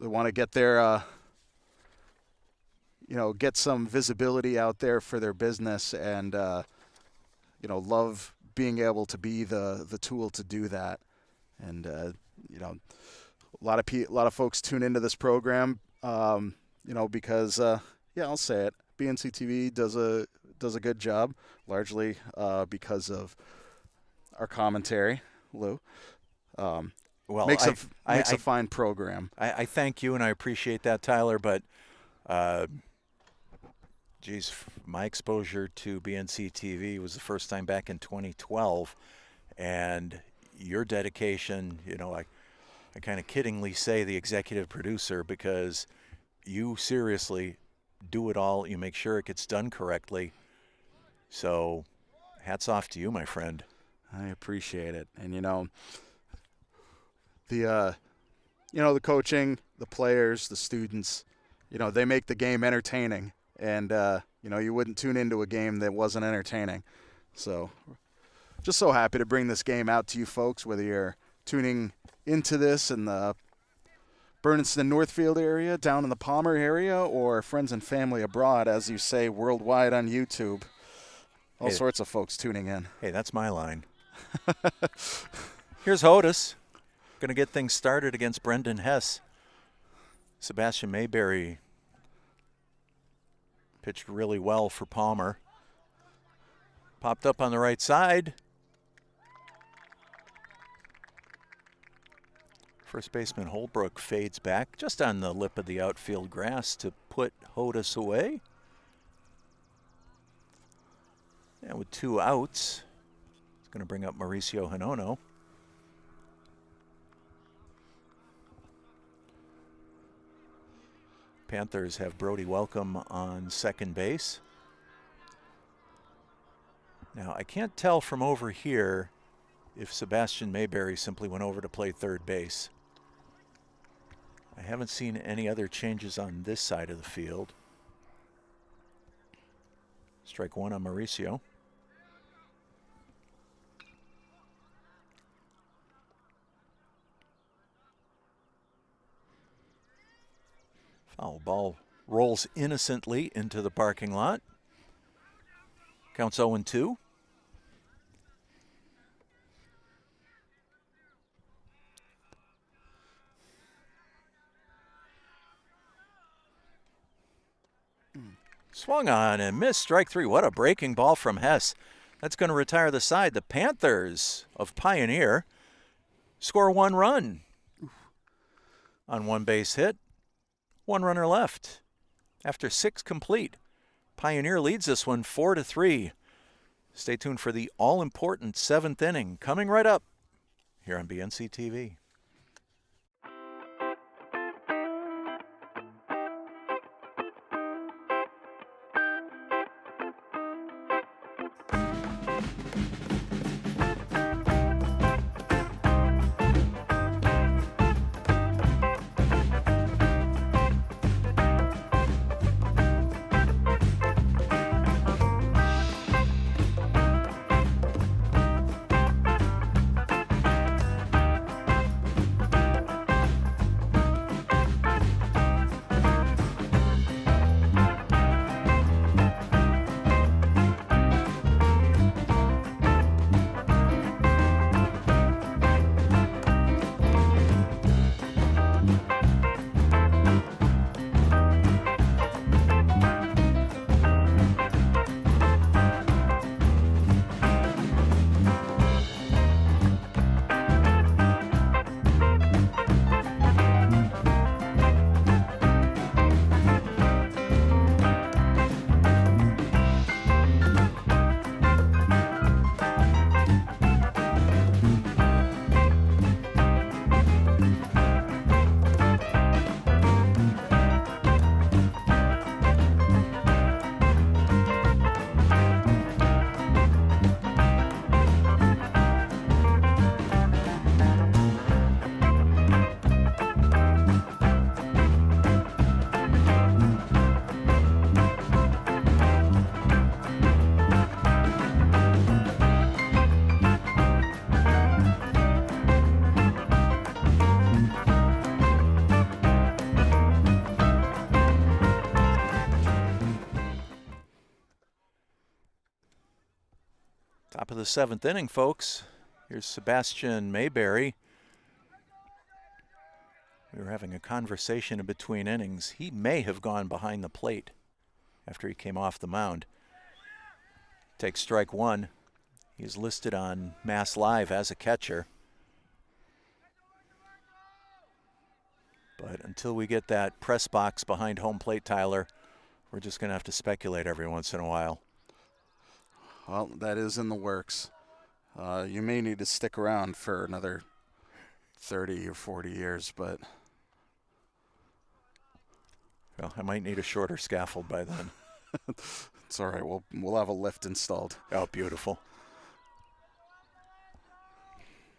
[SPEAKER 1] want to get their, get some visibility out there for their business and, love being able to be the tool to do that. And, a lot of folks tune into this program, because, I'll say it, BNC TV does a good job, largely because of our commentary, Lou. Makes a fine program.
[SPEAKER 2] I thank you, and I appreciate that, Tyler, but my exposure to BNC TV was the first time back in 2012, and your dedication, I kind of kiddingly say the executive producer because you seriously do it all. You make sure it gets done correctly. So hats off to you, my friend.
[SPEAKER 1] I appreciate it. And, the coaching, the players, the students, they make the game entertaining. And, you wouldn't tune into a game that wasn't entertaining. So just so happy to bring this game out to you folks, whether you're tuning into this in the Bernardston-Northfield area, down in the Palmer area, or friends and family abroad, as you say, worldwide on YouTube. All sorts of folks tuning in.
[SPEAKER 2] Hey, that's my line. Here's Hodis. Going to get things started against Brendan Hess. Sebastian Mayberry pitched really well for Palmer. Popped up on the right side. First baseman Holbrook fades back just on the lip of the outfield grass to put Hodis away. And with 2 outs, it's going to bring up Mauricio Hinono. Panthers have Brody Welcome on second base. Now, I can't tell from over here if Sebastian Mayberry simply went over to play third base. I haven't seen any other changes on this side of the field. Strike 1 on Mauricio. Foul ball rolls innocently into the parking lot. Counts 0-2. Swung on and missed, strike 3. What a breaking ball from Hess. That's going to retire the side. The Panthers of Pioneer score 1 run on 1 base hit. 1 runner left after 6 complete. Pioneer leads this one 4-3. Stay tuned for the all-important 7th inning coming right up here on BNC TV. Top of the 7th inning, folks. Here's Sebastian Mayberry. We were having a conversation in between innings. He may have gone behind the plate after he came off the mound. Takes strike 1. He's listed on Mass Live as a catcher. But until we get that press box behind home plate, Tyler, we're just going to have to speculate every once in a while.
[SPEAKER 1] Well, that is in the works. You may need to stick around for another 30 or 40 years, but...
[SPEAKER 2] Well, I might need a shorter scaffold by then.
[SPEAKER 1] It's all right. We'll have a lift installed.
[SPEAKER 2] Oh, beautiful.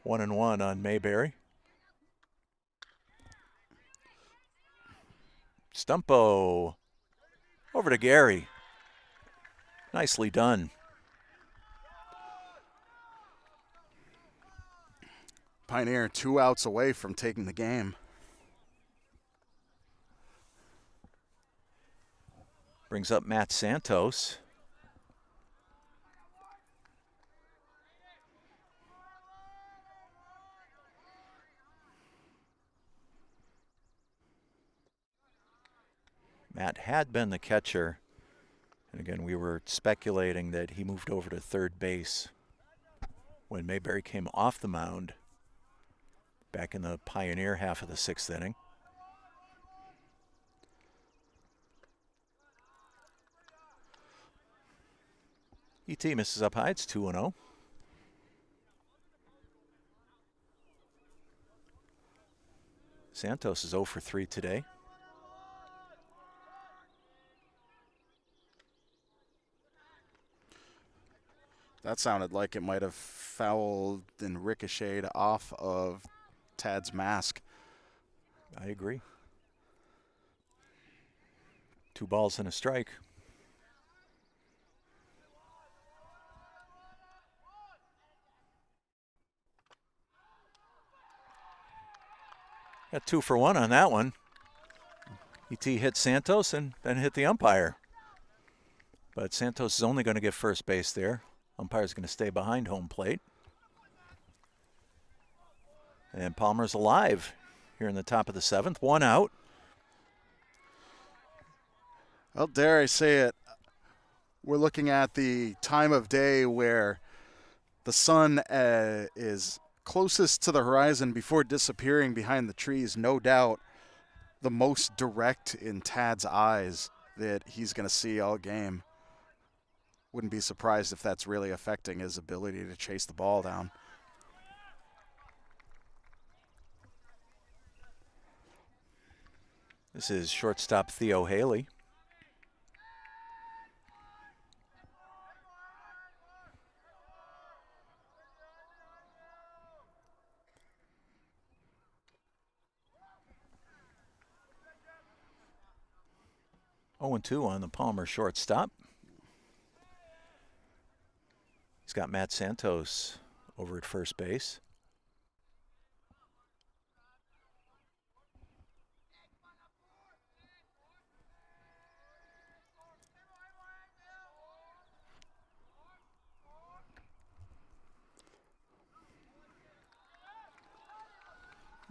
[SPEAKER 2] 1-1 on Mayberry. Stumpo over to Gary. Nicely done.
[SPEAKER 1] Pioneer 2 outs away from taking the game.
[SPEAKER 2] Brings up Matt Santos. Matt had been the catcher. And again, we were speculating that he moved over to third base when Mayberry came off the mound back in the Pioneer half of the 6th inning. ET misses up high. It's 2-0. Santos is 0 for 3 today.
[SPEAKER 1] That sounded like it might have fouled and ricocheted off of Tad's mask.
[SPEAKER 2] I agree. 2 balls and a strike. Got 2 for 1 on that one. ET hit Santos and then hit the umpire. But Santos is only going to get first base there. Umpire's going to stay behind home plate. And Palmer's alive here in the top of the 7th. 1 out.
[SPEAKER 1] Well, dare I say it, we're looking at the time of day where the sun is closest to the horizon before disappearing behind the trees. No doubt the most direct in Tad's eyes that he's going to see all game. Wouldn't be surprised if that's really affecting his ability to chase the ball down.
[SPEAKER 2] This is shortstop Theo Haley. Oh, 2 on the Palmer shortstop. He's got Matt Santos over at first base.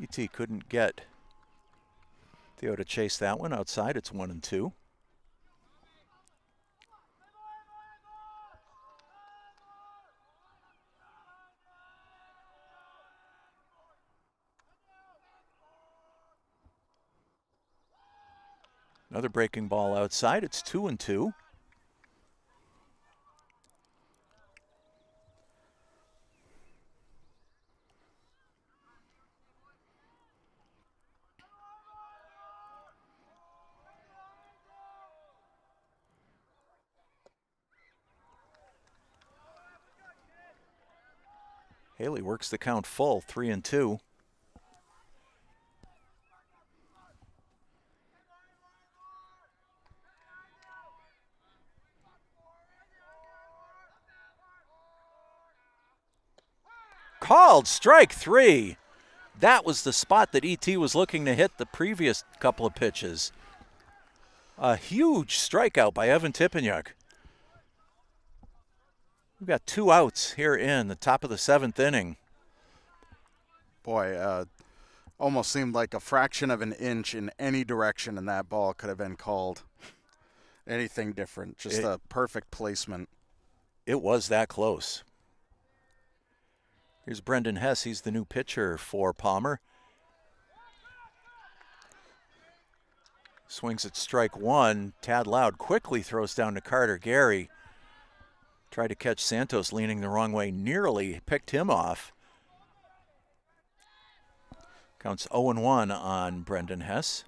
[SPEAKER 2] ET couldn't get Theo to chase that one outside. It's 1-2. Another breaking ball outside. It's 2-2. Haley works the count full, 3-2. Called strike 3. That was the spot that ET was looking to hit the previous couple of pitches. A huge strikeout by Evan Tipeniuk. We've got 2 outs here in the top of the 7th inning.
[SPEAKER 1] Boy, almost seemed like a fraction of an inch in any direction, and that ball could have been called anything different. Just a perfect placement.
[SPEAKER 2] It was that close. Here's Brendan Hess. He's the new pitcher for Palmer. Swings at strike 1. Tad Loud quickly throws down to Carter Gary. Tried to catch Santos leaning the wrong way. Nearly picked him off. Counts 0-1 on Brendan Hess.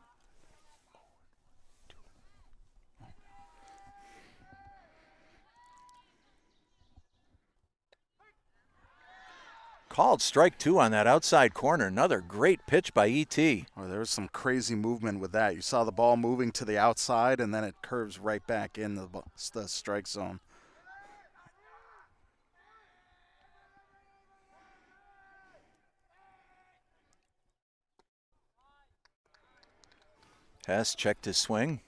[SPEAKER 2] Called strike 2 on that outside corner. Another great pitch by E.T.
[SPEAKER 1] Oh, there was some crazy movement with that. You saw the ball moving to the outside, and then it curves right back in the strike zone.
[SPEAKER 2] Hess checked his swing.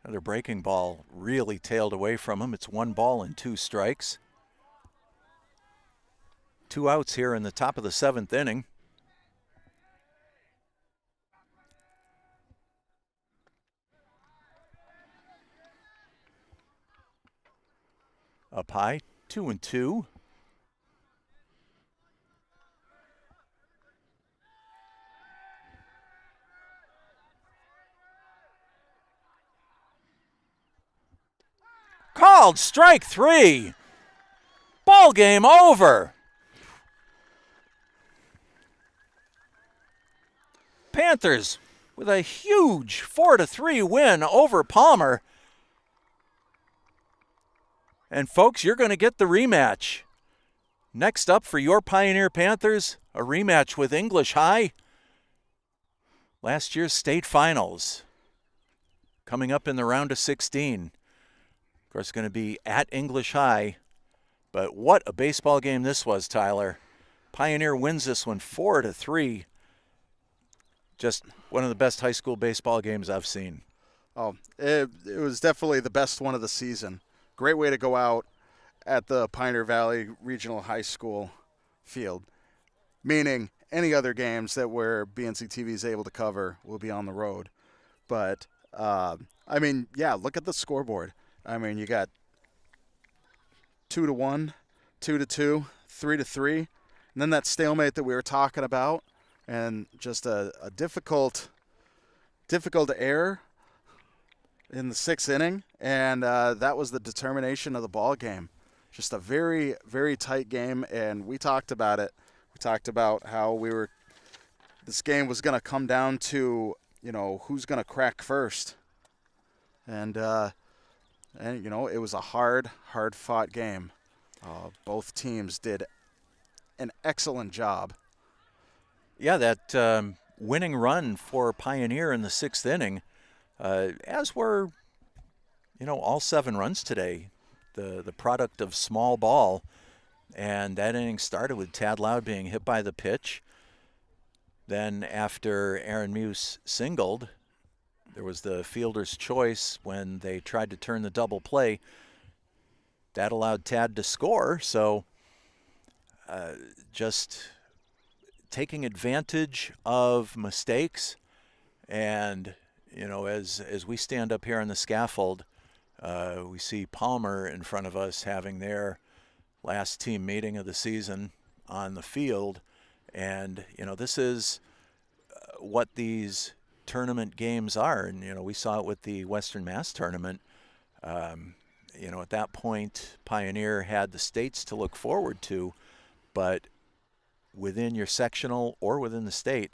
[SPEAKER 2] Another breaking ball really tailed away from him. It's 1 ball and 2 strikes. 2 outs here in the top of the 7th inning. Up high, 2-2. Called strike 3. Ball game over. Panthers with a huge 4-3 win over Palmer. And folks, you're going to get the rematch. Next up for your Pioneer Panthers, a rematch with English High. Last year's state finals coming up in the round of 16. Of course, it's going to be at English High. But what a baseball game this was, Tyler. Pioneer wins this one 4-3. Just one of the best high school baseball games I've seen.
[SPEAKER 1] Oh, it was definitely the best one of the season. Great way to go out at the Pioneer Valley Regional High School field. Meaning any other games that where BNC TV is able to cover will be on the road. But, I mean, yeah, look at the scoreboard. I mean, you got 2-1, 2-2, 3-3, and then that stalemate that we were talking about. And just a difficult error in the 6th inning, and that was the determination of the ball game. Just a very, very tight game, and we talked about it. We talked about how this game was going to come down to, who's going to crack first. And it was a hard-fought game. Both teams did an excellent job.
[SPEAKER 2] Yeah, that winning run for Pioneer in the 6th inning, as were, all 7 runs today, the product of small ball. And that inning started with Tad Loud being hit by the pitch. Then after Aaron Muse singled, there was the fielder's choice when they tried to turn the double play. That allowed Tad to score. So just taking advantage of mistakes, and as we stand up here on the scaffold, we see Palmer in front of us having their last team meeting of the season on the field, and this is what these tournament games are, and we saw it with the Western Mass tournament. At that point, Pioneer had the states to look forward to, but within your sectional or within the state,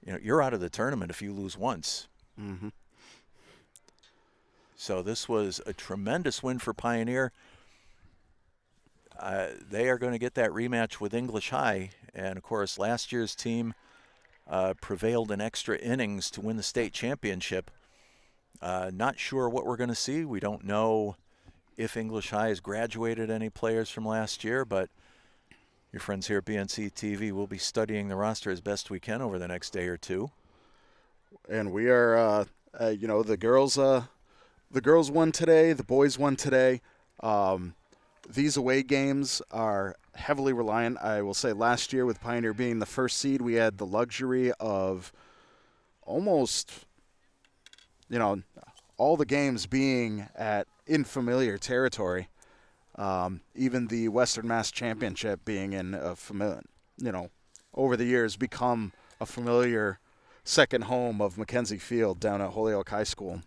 [SPEAKER 2] you're out of the tournament if you lose once.
[SPEAKER 1] Mm-hmm.
[SPEAKER 2] So this was a tremendous win for Pioneer. They are going to get that rematch with English High. And, of course, last year's team prevailed in extra innings to win the state championship. Not sure what we're going to see. We don't know if English High has graduated any players from last year, but your friends here at BNC TV will be studying the roster as best we can over the next day or two.
[SPEAKER 1] And we are, the girls won today. The boys won today. these away games are heavily reliant. I will say last year, with Pioneer being the first seed, we had the luxury of almost, all the games being in familiar territory. Even the Western Mass Championship being in a familiar, over the years become a familiar second home of Mackenzie Field down at Holyoke High School.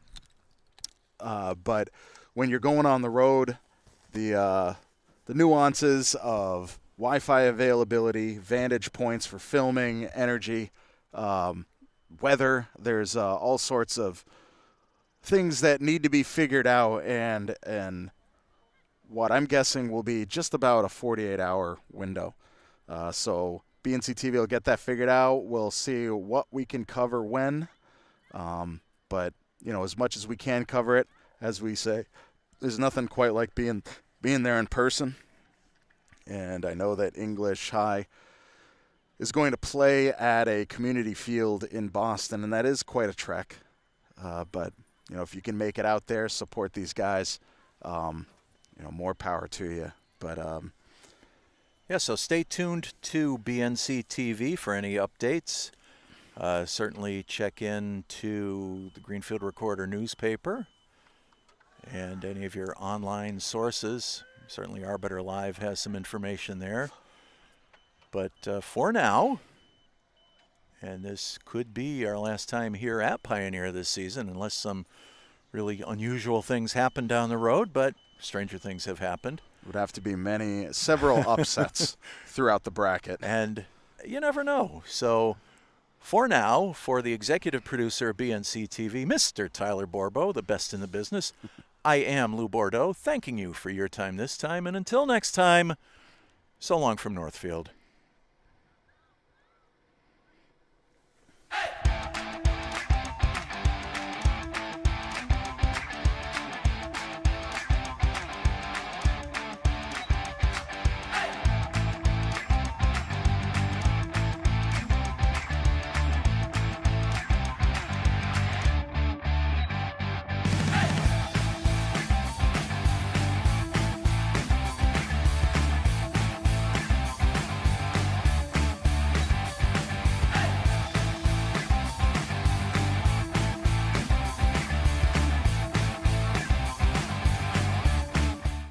[SPEAKER 1] But when you're going on the road, the nuances of Wi-Fi availability, vantage points for filming, energy, weather, there's all sorts of things that need to be figured out, and what I'm guessing will be just about a 48-hour window. So BNC TV will get that figured out. We'll see what we can cover when. But, as much as we can cover it, as we say, there's nothing quite like being there in person. And I know that English High is going to play at a community field in Boston, and that is quite a trek. But, if you can make it out there, support these guys, more power to you. But
[SPEAKER 2] so stay tuned to BNC TV for any updates. Certainly check in to the Greenfield Recorder newspaper and any of your online sources. Certainly Arbiter Live has some information there. But for now, and this could be our last time here at Pioneer this season, unless some really unusual things happen down the road, but stranger things have happened.
[SPEAKER 1] Would have to be several upsets throughout the bracket.
[SPEAKER 2] And you never know. So for now, for the executive producer of BNC TV, Mr. Tyler Borbo, the best in the business, I am Lou Bordeaux, thanking you for your time this time. And until next time, so long from Northfield.